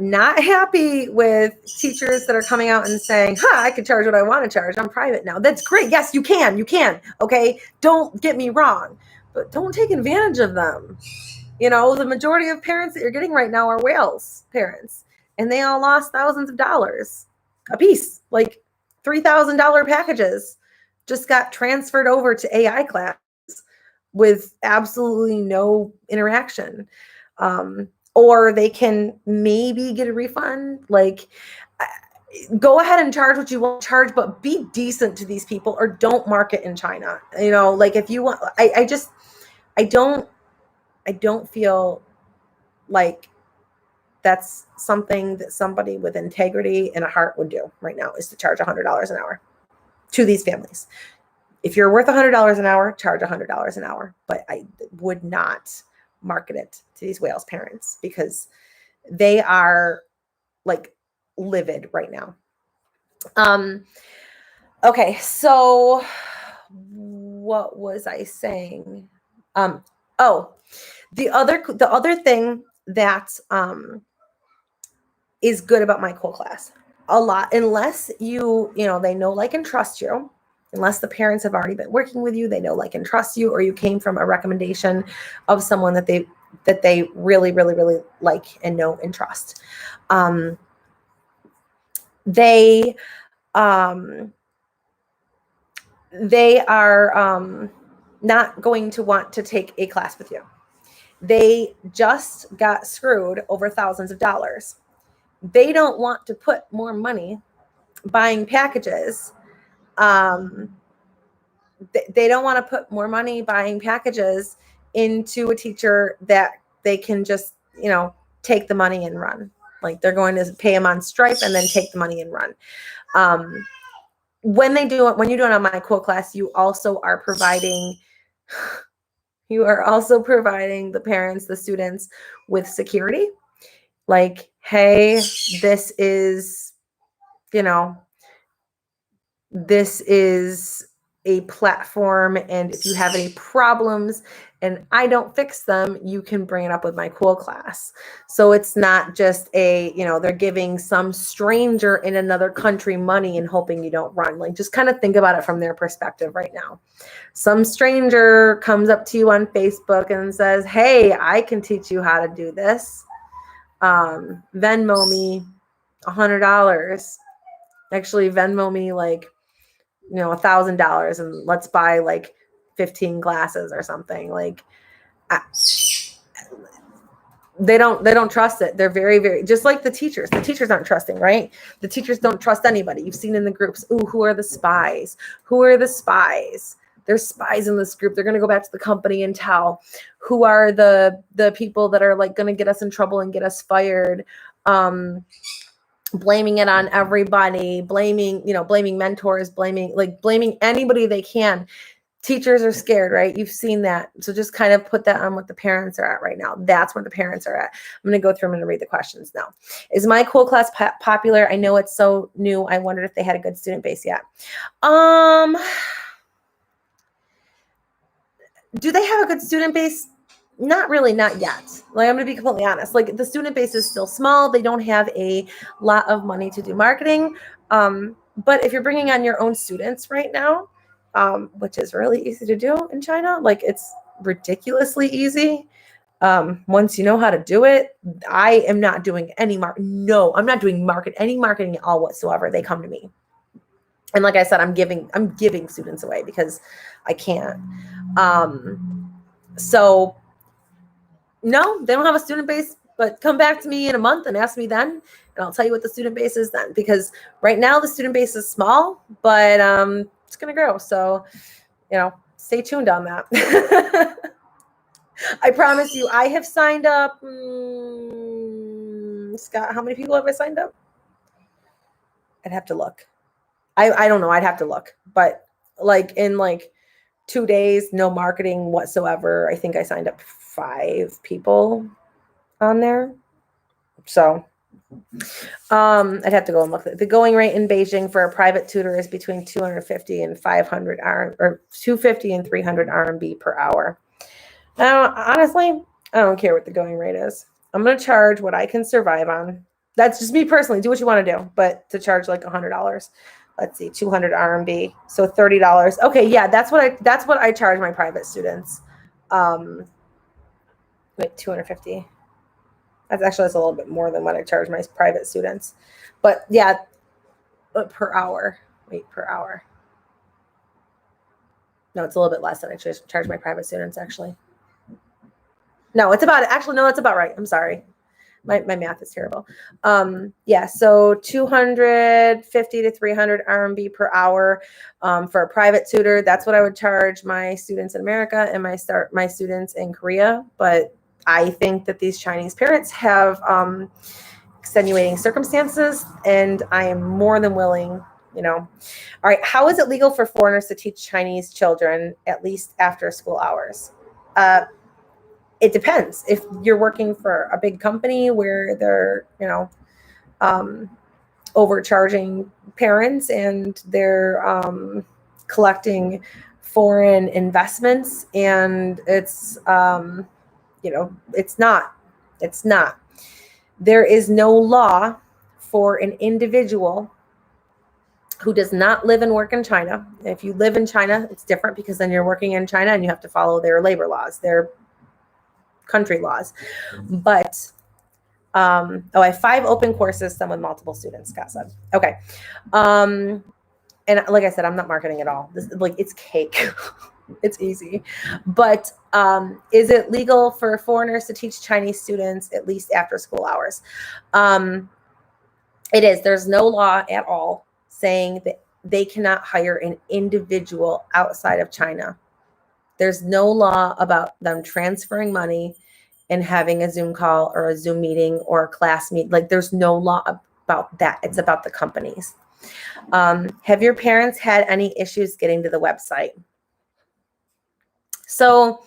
not happy with teachers that are coming out and saying, I can charge what I want to charge. I'm private now. That's great. Yes, you can. You can. Okay. Don't get me wrong, but don't take advantage of them. You know, the majority of parents that you're getting right now are Wales parents, and they all lost thousands of dollars a piece. Like $3,000 packages just got transferred over to AI class with absolutely no interaction. Or they can maybe get a refund. Like, go ahead and charge what you want to charge, but be decent to these people, or don't market in China. You know, like if you want, I don't feel like that's something that somebody with integrity and a heart would do right now, is to charge $100 an hour to these families. If you're worth $100 an hour, charge $100 an hour. But I would not market it to these Wales parents, because they are like livid right now. Okay, so what was I saying? The other thing that is good about my cool class, a lot, unless you know, they know, like, and trust you, unless the parents have already been working with you, they know, like, and trust you, or you came from a recommendation of someone that they really, really, really like and know and trust. They are not going to want to take a class with you. They just got screwed over thousands of dollars. They don't want to put more money buying packages. They don't want to put more money buying packages into a teacher that they can just, you know, take the money and run. Like, they're going to pay them on Stripe and then take the money and run. When you do it on my cool class, you also are providing the parents, the students, with security. Like, hey, this is, you know, this is a platform, and if you have any problems and I don't fix them, you can bring it up with my cool class. So it's not just they're giving some stranger in another country money and hoping you don't run. Like, just kind of think about it from their perspective right now. Some stranger comes up to you on Facebook and says, hey, I can teach you how to do this. Venmo me $100. Actually, Venmo me like, $1,000, and let's buy like 15 glasses or something. Like, they don't trust it. They're very, very, just like the teachers. The teachers aren't trusting, right? The teachers don't trust anybody. You've seen in the groups, who are the spies? Who are the spies? There's spies in this group. They're going to go back to the company and tell. Who are the people that are like going to get us in trouble and get us fired? Blaming it on everybody, blaming mentors, blaming anybody they can. Teachers are scared, right? You've seen that. So just kind of put that on what the parents are at right now. That's where the parents are at. I'm going to go through. I'm going to read the questions now. Is my cool class popular? I know it's so new. I wondered if they had a good student base yet. Do they have a good student base? Not really, not yet. Like, I'm going to be completely honest. Like, the student base is still small. They don't have a lot of money to do marketing. But if you're bringing on your own students right now, which is really easy to do in China, like, it's ridiculously easy. Once you know how to do it, I am not doing any No, I'm not doing any marketing at all whatsoever. They come to me. And like I said, I'm giving students away because I can't. So no, they don't have a student base, but come back to me in a month and ask me then, and I'll tell you what the student base is then. Because right now the student base is small, but it's going to grow. So, stay tuned on that. I promise you, I have signed up. Scott, how many people have I signed up? I'd have to look. I don't know. I'd have to look. But like in 2 days, no marketing whatsoever, I think I signed up 5 people on there. So I'd have to go and look. The going rate in Beijing for a private tutor is between 250 and 500 R, or 250 and 300 RMB per hour. Now, honestly, I don't care what the going rate is. I'm going to charge what I can survive on. That's just me personally. Do what you want to do, but to charge like $100. Let's see, 200 RMB, so $30. Okay, yeah, that's what I charge my private students. Wait, 250. That's a little bit more than what I charge my private students. But yeah, per hour. Wait, per hour. No, it's a little bit less than I charge my private students, actually. No, it's about right. I'm sorry. My math is terrible. Yeah, so 250 to 300 RMB per hour for a private tutor. That's what I would charge my students in America and my students in Korea. But I think that these Chinese parents have extenuating circumstances, and I am more than willing, All right, how is it legal for foreigners to teach Chinese children at least after school hours? It depends. If you're working for a big company where they're, overcharging parents and they're collecting foreign investments, and it's it's not. There is no law for an individual who does not live and work in China. If you live in China, it's different because then you're working in China and you have to follow their labor laws, their country laws. But I have 5 open courses, some with multiple students, Scott said. Okay. And like I said, I'm not marketing at all. It's cake. It's easy. But is it legal for foreigners to teach Chinese students at least after school hours? It is. There's no law at all saying that they cannot hire an individual outside of China. There's no law about them transferring money and having a Zoom call or a Zoom meeting or a class meet. There's no law about that. It's about the companies. Have your parents had any issues getting to the website? So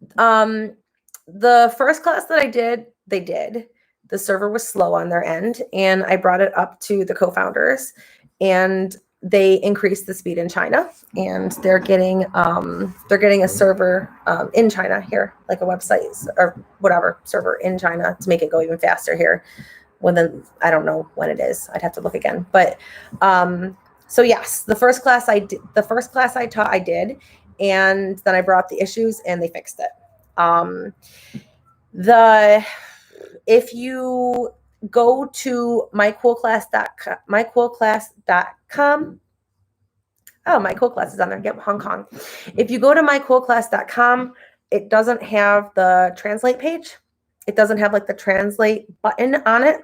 the first class that I did, they did. The server was slow on their end, and I brought it up to the co-founders, and they increased the speed in China, and they're getting a server in China here, like a website or whatever server in China to make it go even faster here. I don't know when it is. I'd have to look again. But so yes, the first class I taught, I did, and then I brought the issues and they fixed it. If you go to mycoolclass.com. Oh, My Cool Class is on there. Yep, Hong Kong. If you go to mycoolclass.com, it doesn't have the translate page. It doesn't have the translate button on it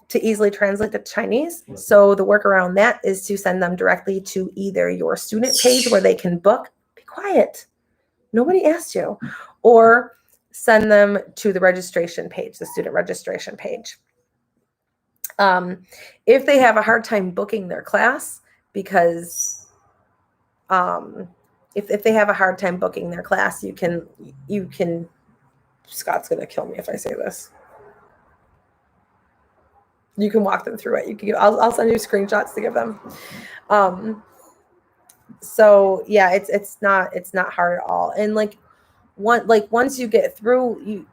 to easily translate to Chinese. So the workaround that is to send them directly to either your student page where they can book. Be quiet. Nobody asked you. Or send them to the registration page, the student registration page. If they have a hard time booking their class, because if they have a hard time booking their class, you can. Scott's gonna kill me if I say this. You can walk them through it. I'll send you screenshots to give them. So yeah, it's not hard at all. And once you get through,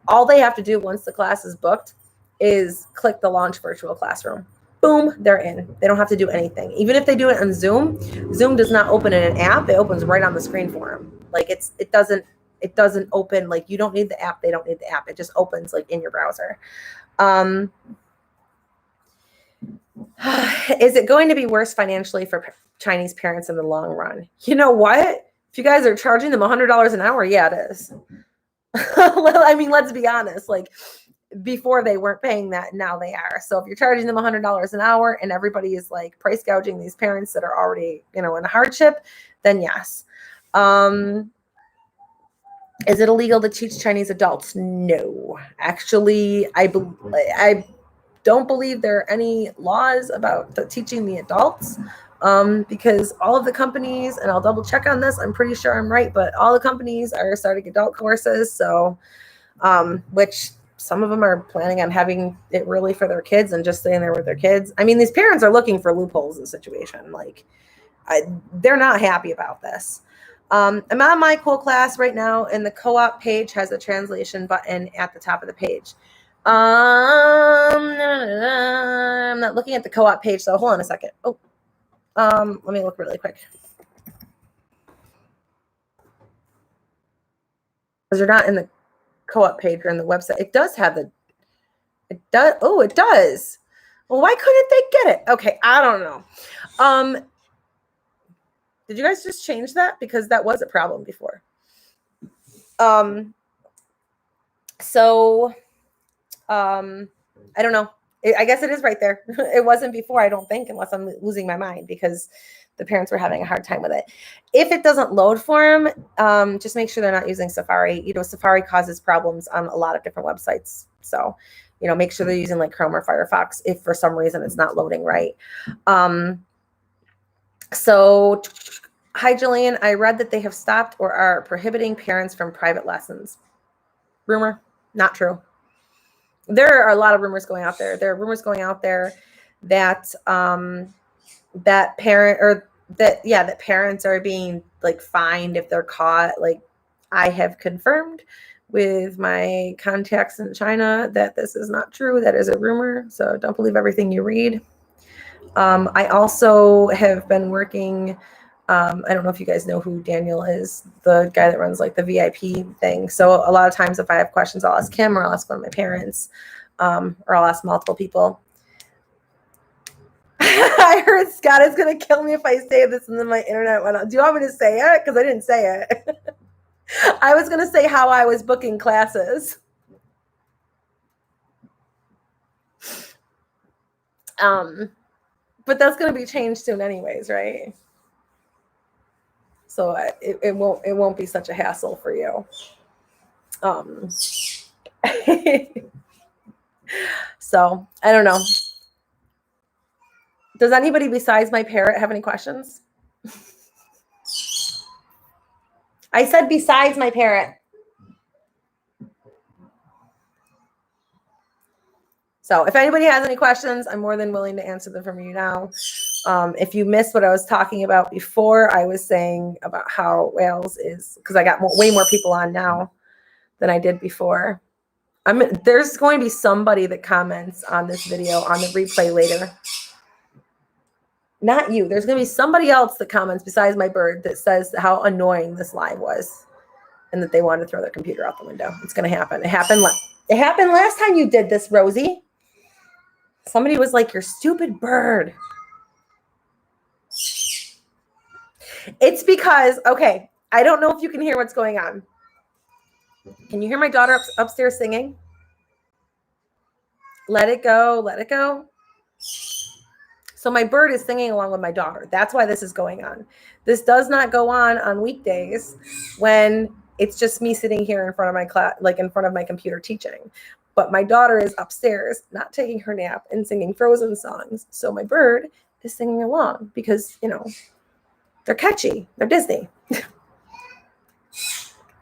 all they have to do once the class is booked is click the launch virtual classroom. Boom, they're in. They don't have to do anything. Even if they do it on Zoom, Zoom does not open in an app. It opens right on the screen for them. It doesn't open, you don't need the app. They don't need the app. It just opens in your browser. Is it going to be worse financially for Chinese parents in the long run? You know what? If you guys are charging them $100 an hour, yeah, it is. Well, I mean, let's be honest. Before they weren't paying that, now they are. So if you're charging them $100 an hour and everybody is price gouging these parents that are already, in a hardship, then yes. Is it illegal to teach Chinese adults? No. Actually, I don't believe there are any laws about teaching the adults. Because all of the companies, and I'll double check on this, I'm pretty sure I'm right, but all the companies are starting adult courses. So, which some of them are planning on having it really for their kids and just staying there with their kids. I mean, these parents are looking for loopholes in the situation. Like, they're not happy about this. I'm on my cool class right now, and the co-op page has a translation button at the top of the page. I'm not looking at the co-op page, so hold on a second. Let me look really quick. Because you're not in the co-op page or in the website. It does have the, it does. Oh, it does. Well, why couldn't they get it? Okay, I don't know. Did you guys just change that? Because that was a problem before. I don't know. I guess it is right there. It wasn't before, I don't think, unless I'm losing my mind, because the parents were having a hard time with it. If it doesn't load for them, just make sure they're not using Safari. You know, Safari causes problems on a lot of different websites. So, you know, make sure they're using like Chrome or Firefox if for some reason it's not loading right. So, hi, Jillian. I read that they have stopped or are prohibiting parents from private lessons. Rumor, not true. There are a lot of rumors going out there. There are rumors going out there that that parents are being like fined if they're caught. Like, I have confirmed with my contacts in China that this is not true. That is a rumor. So don't believe everything you read. I also have been working. I don't know if you guys know who Daniel is, the guy that runs like the VIP thing. So a lot of times if I have questions, I'll ask him or I'll ask one of my parents, or I'll ask multiple people. I heard Scott is going to kill me if I say this and then my internet went out. Do you want me to say it? Because I didn't say it. I was going to say how I was booking classes. But that's going to be changed soon anyways, right? So it won't be such a hassle for you. So I don't know. Does anybody besides my parrot have any questions? I said besides my parrot. So if anybody has any questions, I'm more than willing to answer them from you now. If you missed what I was talking about before, I was saying about how Wales is, because I got way more people on now than I did before. There's going to be somebody that comments on this video on the replay later. Not you. There's going to be somebody else that comments besides my bird that says how annoying this live was and that they want to throw their computer out the window. It's going to happen. It happened last time you did this, Rosie. Somebody was like, "Your stupid bird." It's because, okay, I don't know if you can hear what's going on. Can you hear my daughter upstairs singing? Let it go, let it go. So my bird is singing along with my daughter. That's why this is going on. This does not go on weekdays when it's just me sitting here in front of my class, like in front of my computer teaching. But my daughter is upstairs, not taking her nap and singing Frozen songs. So my bird is singing along because, you know, they're catchy. They're Disney.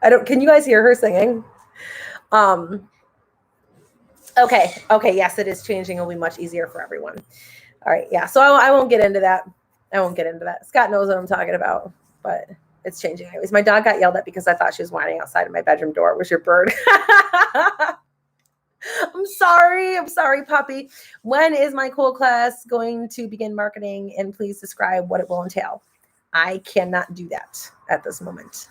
Can you guys hear her singing? Okay. Yes, it is changing. It'll be much easier for everyone. All right. Yeah. So I won't get into that. Scott knows what I'm talking about, but it's changing anyways. My dog got yelled at because I thought she was whining outside of my bedroom door. It was your bird. I'm sorry, puppy. When is my cool class going to begin marketing? And please describe what it will entail. I cannot do that at this moment.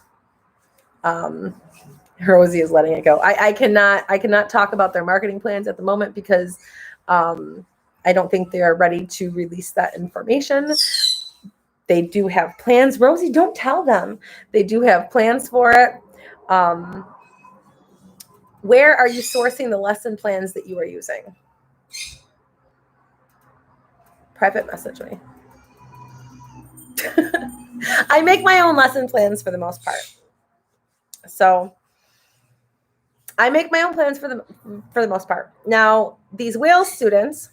Rosie is letting it go. I cannot talk about their marketing plans at the moment because I don't think they are ready to release that information. They do have plans. Rosie, don't tell them. They do have plans for it. Where are you sourcing the lesson plans that you are using? Private message me. I make my own lesson plans for the most part. So I make my own plans for the most part. Now, these Wales students,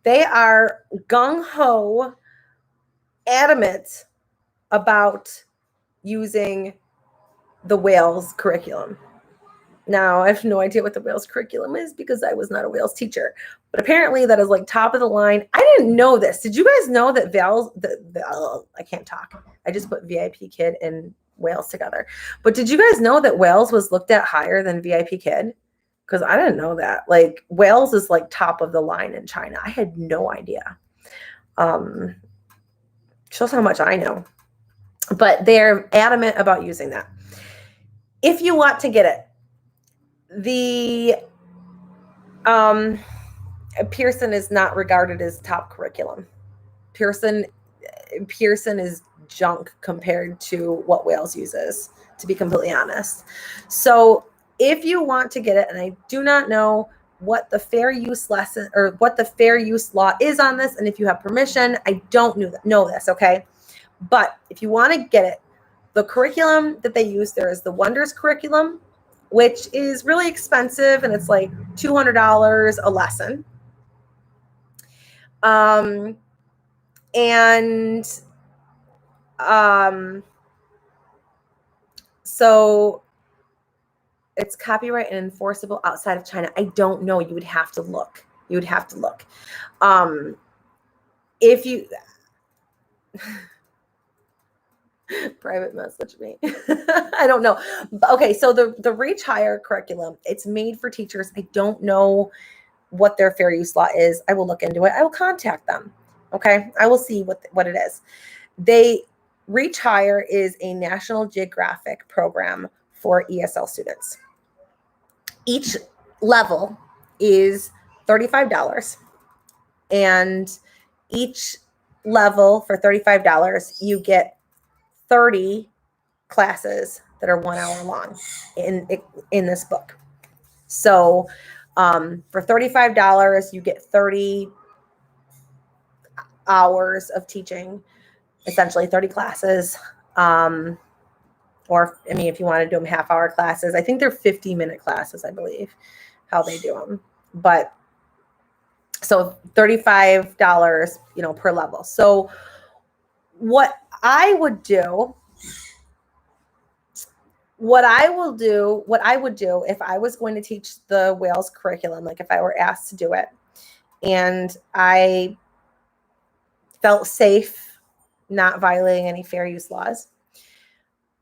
they are gung-ho, adamant about using the Wales curriculum. Now, I have no idea what the Wales curriculum is because I was not a Wales teacher, but apparently that is like top of the line. I didn't know this. Did you guys know that I can't talk. I just put VIP Kid and Wales together. But did you guys know that Wales was looked at higher than VIP Kid? Because I didn't know that. Like Wales is like top of the line in China. I had no idea. Shows how much I know. But they're adamant about using that. If you want to get it, the Pearson is not regarded as top curriculum. Pearson is junk compared to what Wales uses, to be completely honest. So if you want to get it, and I do not know what the fair use lesson or what the fair use law is on this, and if you have permission, I don't know this, okay? But if you want to get it, the curriculum that they use there is the Wonders curriculum, which is really expensive, and it's like $200 a lesson. So it's copyright and enforceable outside of China. I don't know. You would have to look. If you private message me. I don't know. Okay, so the Reach Higher curriculum, it's made for teachers. I don't know what their fair use law is. I will look into it. I will contact them. Okay, I will see what it is. Reach Higher is a National Geographic program for ESL students. Each level is $35, and each level for $35, you get 30 classes that are 1 hour long in this book. So for $35, you get 30 hours of teaching, essentially 30 classes. Or, I mean, if you want to do them half-hour classes, I think they're 50-minute classes, I believe, how they do them. But so $35, per level. So what I would do if I was going to teach the Wales curriculum, like if I were asked to do it, and I felt safe not violating any fair use laws,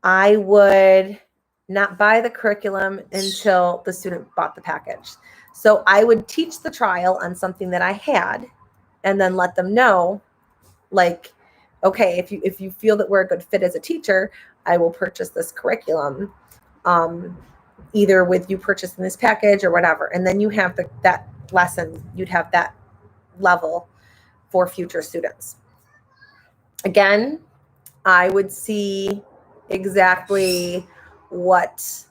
I would not buy the curriculum until the student bought the package. So I would teach the trial on something that I had, and then let them know, like, okay, if you feel that we're a good fit as a teacher, I will purchase this curriculum, either with you purchasing this package or whatever. And then you have that lesson, you'd have that level for future students. Again, I would see exactly what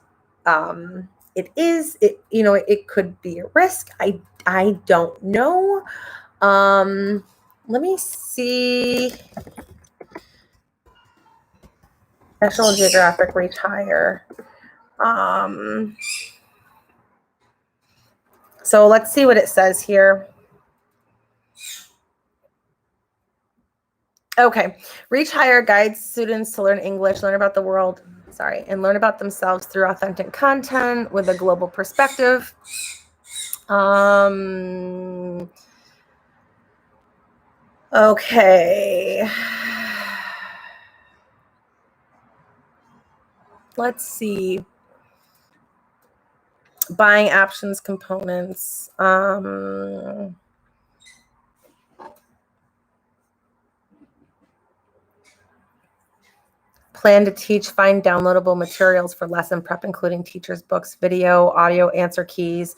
it is. It could be a risk. I don't know. Let me see. National Geographic Reach Higher. So let's see what it says here. Okay. Reach Higher guides students to learn English, learn about the world, and learn about themselves through authentic content with a global perspective. Okay. Let's see. Buying options, components. Plan to teach, find downloadable materials for lesson prep, including teachers' books, video, audio, answer keys,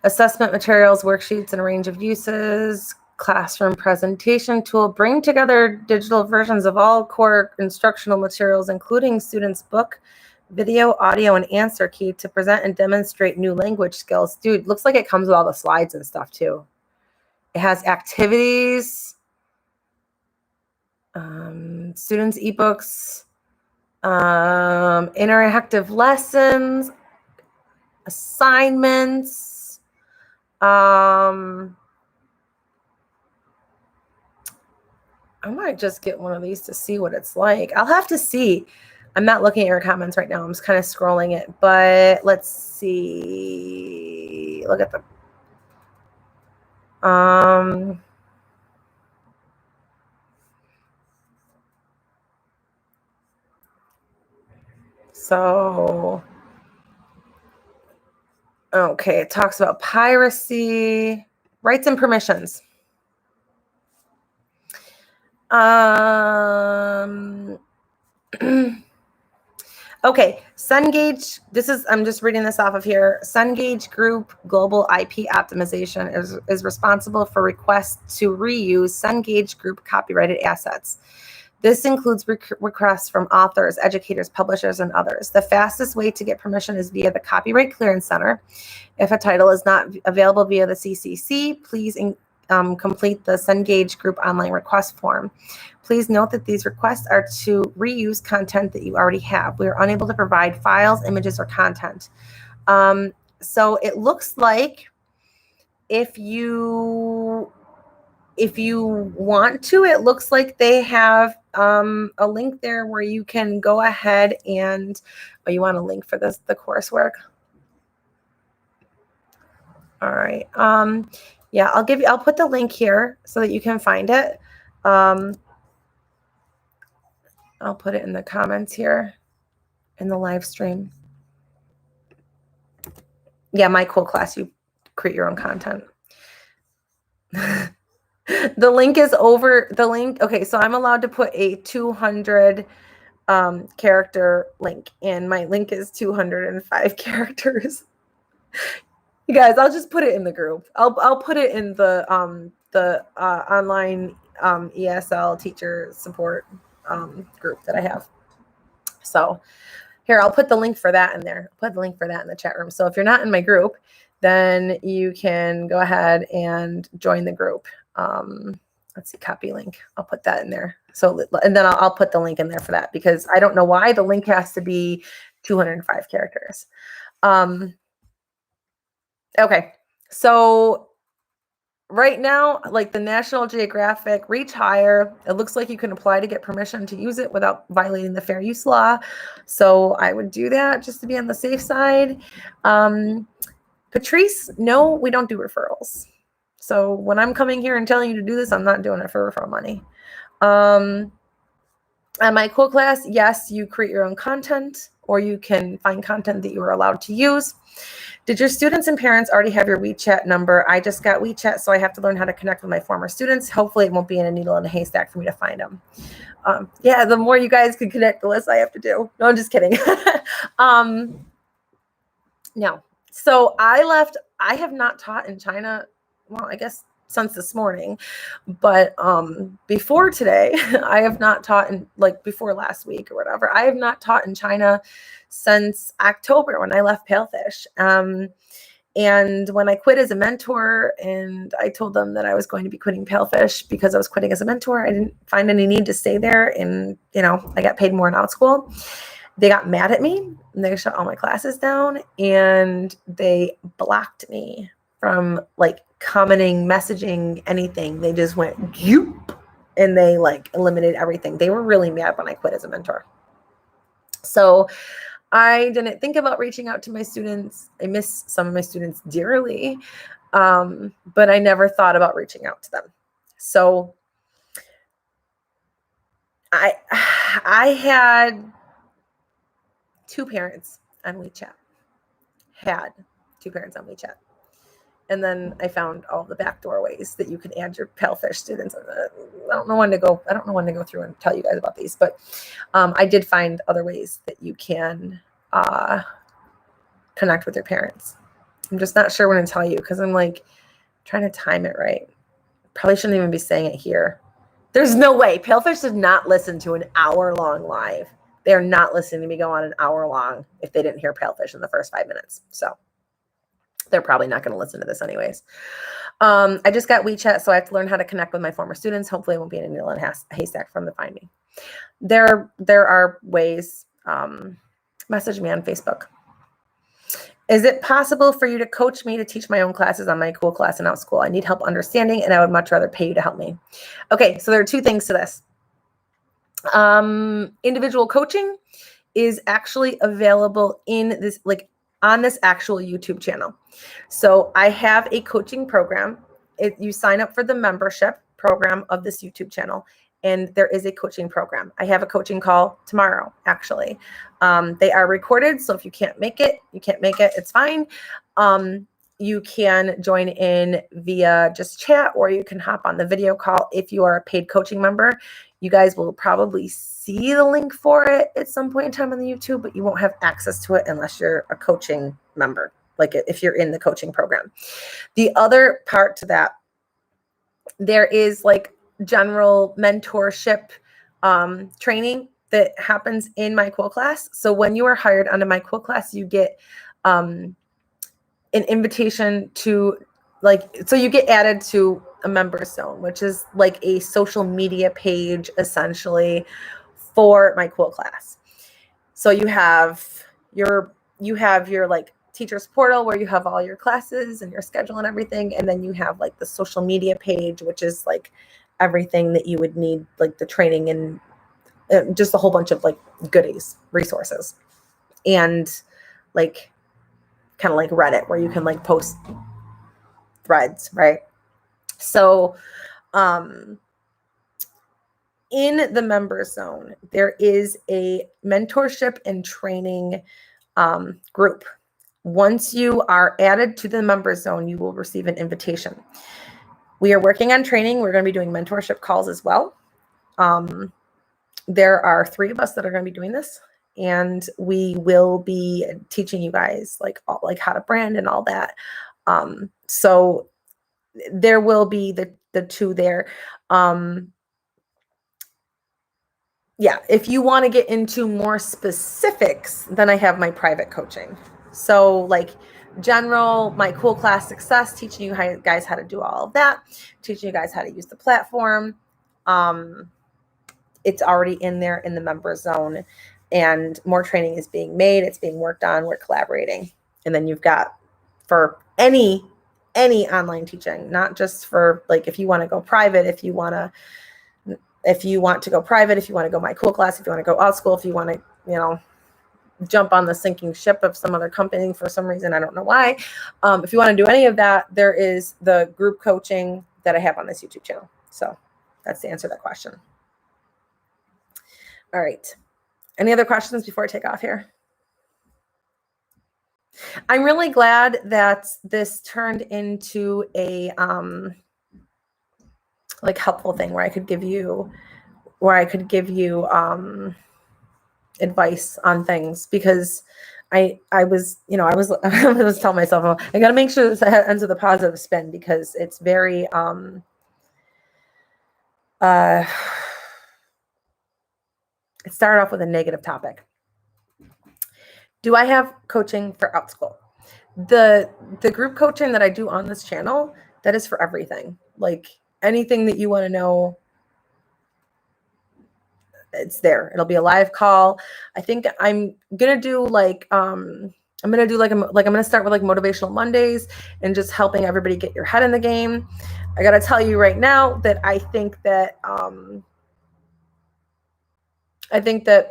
assessment materials, worksheets, and a range of uses, classroom presentation tool. Bring together digital versions of all core instructional materials, including students' book, video, audio, and answer key to present and demonstrate new language skills. Dude, looks like it comes with all the slides and stuff, too. It has activities, students' ebooks, interactive lessons, assignments. I might just get one of these to see what it's like. I'll have to see. I'm not looking at your comments right now. I'm just kind of scrolling it, but let's see. Look at them. So, okay, it talks about piracy, rights and permissions. Okay, SunGauge, I'm just reading this off of here. SunGauge Group Global IP Optimization is responsible for requests to reuse SunGauge Group copyrighted assets. This includes requests from authors, educators, publishers, and others. The fastest way to get permission is via the Copyright Clearance Center. If a title is not available via the CCC, please complete the SunGauge Group online request form. Please note that these requests are to reuse content that you already have. We are unable to provide files, images, or content. So it looks like if you want to, it looks like they have a link there where you can go ahead and, you want a link for the coursework? All right. Yeah, I'll put the link here so that you can find it. I'll put it in the comments here in the live stream. Yeah, my cool class, you create your own content. The link is over the link. Okay, so I'm allowed to put a 200 character link, and my link is 205 characters. You guys, I'll just put it in the group. I'll put it in the online ESL teacher support group that I have. So here, I'll put the link for that in there. I'll put the link for that in the chat room. So if you're not in my group, then you can go ahead and join the group. Let's see, copy link. I'll put that in there. So, and then I'll put the link in there for that, because I don't know why the link has to be 205 characters. Okay, so right now, like the National Geographic Reach Higher, it looks like you can apply to get permission to use it without violating the fair use law. So I would do that just to be on the safe side. Patrice, no, we don't do referrals. So when I'm coming here and telling you to do this, I'm not doing it for referral money. At my cool class, yes, you create your own content, or you can find content that you are allowed to use. Did your students and parents already have your WeChat number? I just got WeChat, so I have to learn how to connect with my former students. Hopefully it won't be in a needle in a haystack for me to find them. Yeah, the more you guys can connect, the less I have to do. No, I'm just kidding. No. So I have not taught in China, well, I guess since this morning, but before today, I have not taught in, like before last week or whatever, I have not taught in China since October when I left Palefish. And when I quit as a mentor and I told them that I was going to be quitting Palefish because I was quitting as a mentor, I didn't find any need to stay there. And, you know, I got paid more in out school. They got mad at me and they shut all my classes down and they blocked me from like commenting, messaging, anything. They just went, yoop, and they like eliminated everything. They were really mad when I quit as a mentor. So I didn't think about reaching out to my students. I miss some of my students dearly, but I never thought about reaching out to them. So I had two parents on WeChat. And then I found all the backdoor ways that you can add your Palefish students. I don't know when to go through and tell you guys about these, but I did find other ways that you can connect with your parents. I'm just not sure when to tell you because I'm like trying to time it right. Probably shouldn't even be saying it here. There's no way. Palefish does not listen to an hour-long live. They're not listening to me go on an hour long if they didn't hear Palefish in the first 5 minutes. So they're probably not going to listen to this anyways. I just got WeChat, so I have to learn how to connect with my former students. Hopefully it won't be in a needle in a haystack for them to find me. There are ways. Message me on Facebook. Is it possible for you to coach me to teach my own classes on my cool class and out school? I need help understanding, and I would much rather pay you to help me. Okay, so there are two things to this. Individual coaching is actually available in this, like on this actual YouTube channel. So I have a coaching program. You sign up for the membership program of this YouTube channel, and there is a coaching program. I have a coaching call tomorrow, actually. They are recorded, so if you can't make it, you can't make it. It's fine. You can join in via just chat, or you can hop on the video call. If you are a paid coaching member, you guys will probably see the link for it at some point in time on the YouTube, but you won't have access to it unless you're a coaching member, like if you're in the coaching program. The other part to that, there is like general mentorship training that happens in my cool class. So when you are hired onto my cool class, you get an invitation to so you get added to a member zone, which is like a social media page essentially for my cool class. So you have your like teacher's portal where you have all your classes and your schedule and everything. And then you have like the social media page, which is like everything that you would need, like the training and just a whole bunch of like goodies, resources, and like kind of like Reddit where you can like post threads, right? So in the member zone, there is a mentorship and training group. Once you are added to the member zone, you will receive an invitation. We are working on training. We're going to be doing mentorship calls as well. There are 3 of us that are going to be doing this, and we will be teaching you guys like how to brand and all that. So there will be the 2 there. Yeah, if you want to get into more specifics, then I have my private coaching. So like general, my cool class success, teaching you guys how to do all of that, teaching you guys how to use the platform. It's already in there in the member zone, and more training is being made. It's being worked on. We're collaborating. And then you've got for any online teaching, not just for like, if you want to go private, if you want to go private, if you want to go my cool class, if you want to go out school, if you want to, jump on the sinking ship of some other company for some reason, I don't know why. If you want to do any of that, there is the group coaching that I have on this YouTube channel. So that's the answer to that question. All right. Any other questions before I take off here? I'm really glad that this turned into a like helpful thing where I could give you advice on things, because I was telling myself, oh, I got to make sure this ends with a positive spin, because it's very it started off with a negative topic. Do I have coaching for out school? The group coaching that I do on this channel, that is for everything. Like anything that you want to know, it's there. It'll be a live call. I think I'm gonna do like I'm gonna start with like Motivational Mondays and just helping everybody get your head in the game. I gotta tell you right now that I think that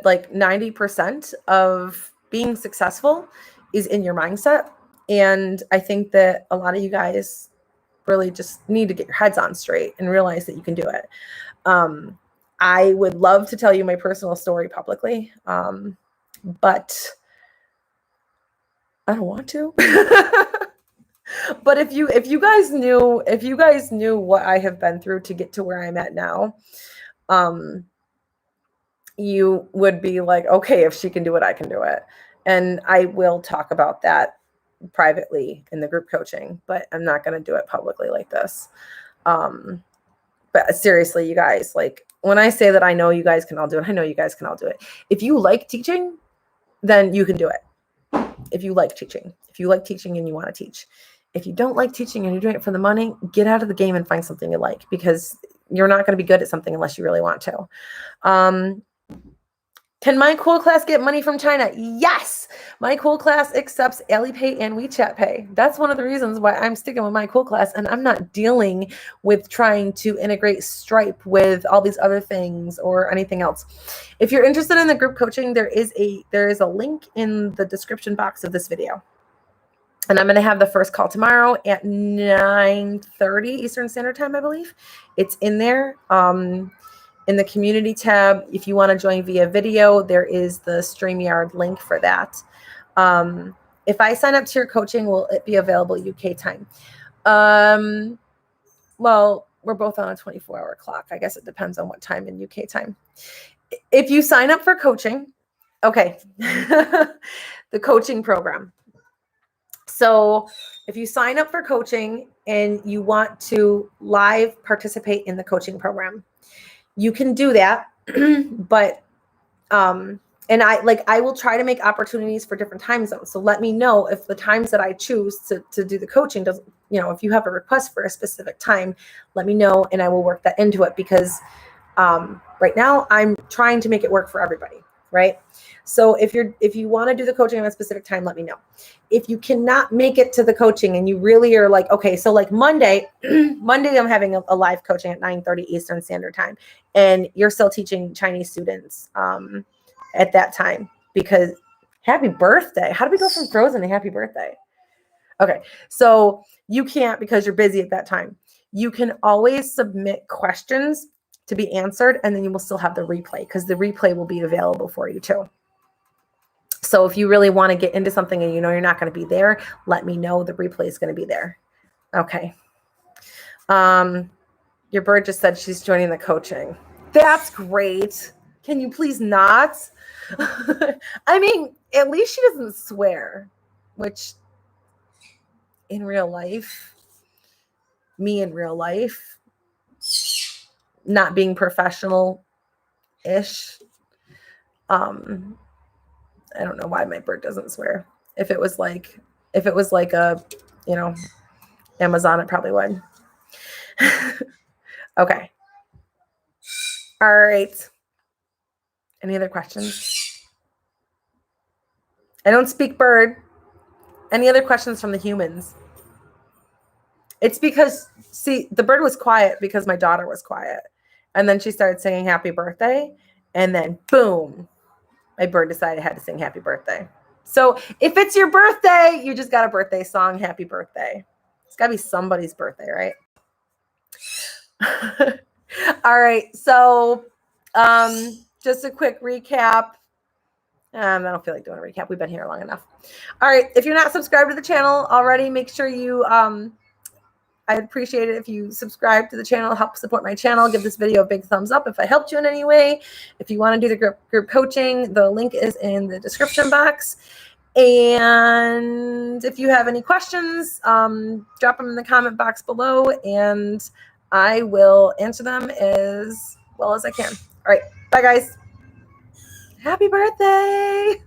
like 90% of being successful is in your mindset. And I think that a lot of you guys really just need to get your heads on straight and realize that you can do it. I would love to tell you my personal story publicly, but I don't want to. But if you guys knew what I have been through to get to where I'm at now, you would be like, okay, if she can do it, I can do it. And I will talk about that privately in the group coaching, but I'm not going to do it publicly like this. But seriously, you guys, like when I say that I know you guys can all do it, I know you guys can all do it. If you like teaching, then you can do it. If you like teaching and you want to teach. If you don't like teaching and you're doing it for the money, get out of the game and find something you like, because you're not going to be good at something unless you really want to. Can my cool class get money from China? Yes. My cool class accepts Alipay and WeChat Pay. That's one of the reasons why I'm sticking with my cool class, and I'm not dealing with trying to integrate Stripe with all these other things or anything else. If you're interested in the group coaching, there is a link in the description box of this video. And I'm going to have the first call tomorrow at 9:30 Eastern Standard Time, I believe. It's in there. In the community tab, if you want to join via video, there is the StreamYard link for that. If I sign up to your coaching, will it be available UK time? Well, we're both on a 24-hour clock. I guess it depends on what time in UK time. If you sign up for coaching, okay, the coaching program. So if you sign up for coaching and you want to live participate in the coaching program, you can do that. But and I will try to make opportunities for different time zones. So let me know if the times that I choose to do the coaching doesn't, if you have a request for a specific time, let me know and I will work that into it, because right now I'm trying to make it work for everybody, right? So if you want to do the coaching at a specific time, let me know. If you cannot make it to the coaching and you really are like, okay, so like Monday, I'm having a live coaching at 9:30 Eastern Standard Time, and you're still teaching Chinese students at that time, because happy birthday. How do we go from Frozen to happy birthday? Okay, so you can't because you're busy at that time. You can always submit questions to be answered, and then you will still have the replay, because the replay will be available for you too. So if you really want to get into something and you're not going to be there, let me know. The replay is going to be there. Okay. Your bird just said she's joining the coaching. That's great. Can you please not? I mean, at least she doesn't swear, which in real life, in real life, not being professional-ish, I don't know why my bird doesn't swear. If it was like a, Amazon, it probably would. Okay. All right. Any other questions? I don't speak bird. Any other questions from the humans? It's because, see, the bird was quiet because my daughter was quiet. And then she started singing happy birthday. And then boom, my bird decided I had to sing happy birthday. So if it's your birthday, you just got a birthday song, happy birthday. It's got to be somebody's birthday, right? All right. So just a quick recap. I don't feel like doing a recap. We've been here long enough. All right. If you're not subscribed to the channel already, make sure you, I'd appreciate it if you subscribe to the channel, help support my channel. Give this video a big thumbs up if I helped you in any way. If you want to do the group coaching, the link is in the description box. And if you have any questions, drop them in the comment box below, and I will answer them as well as I can. All right. Bye, guys. Happy birthday.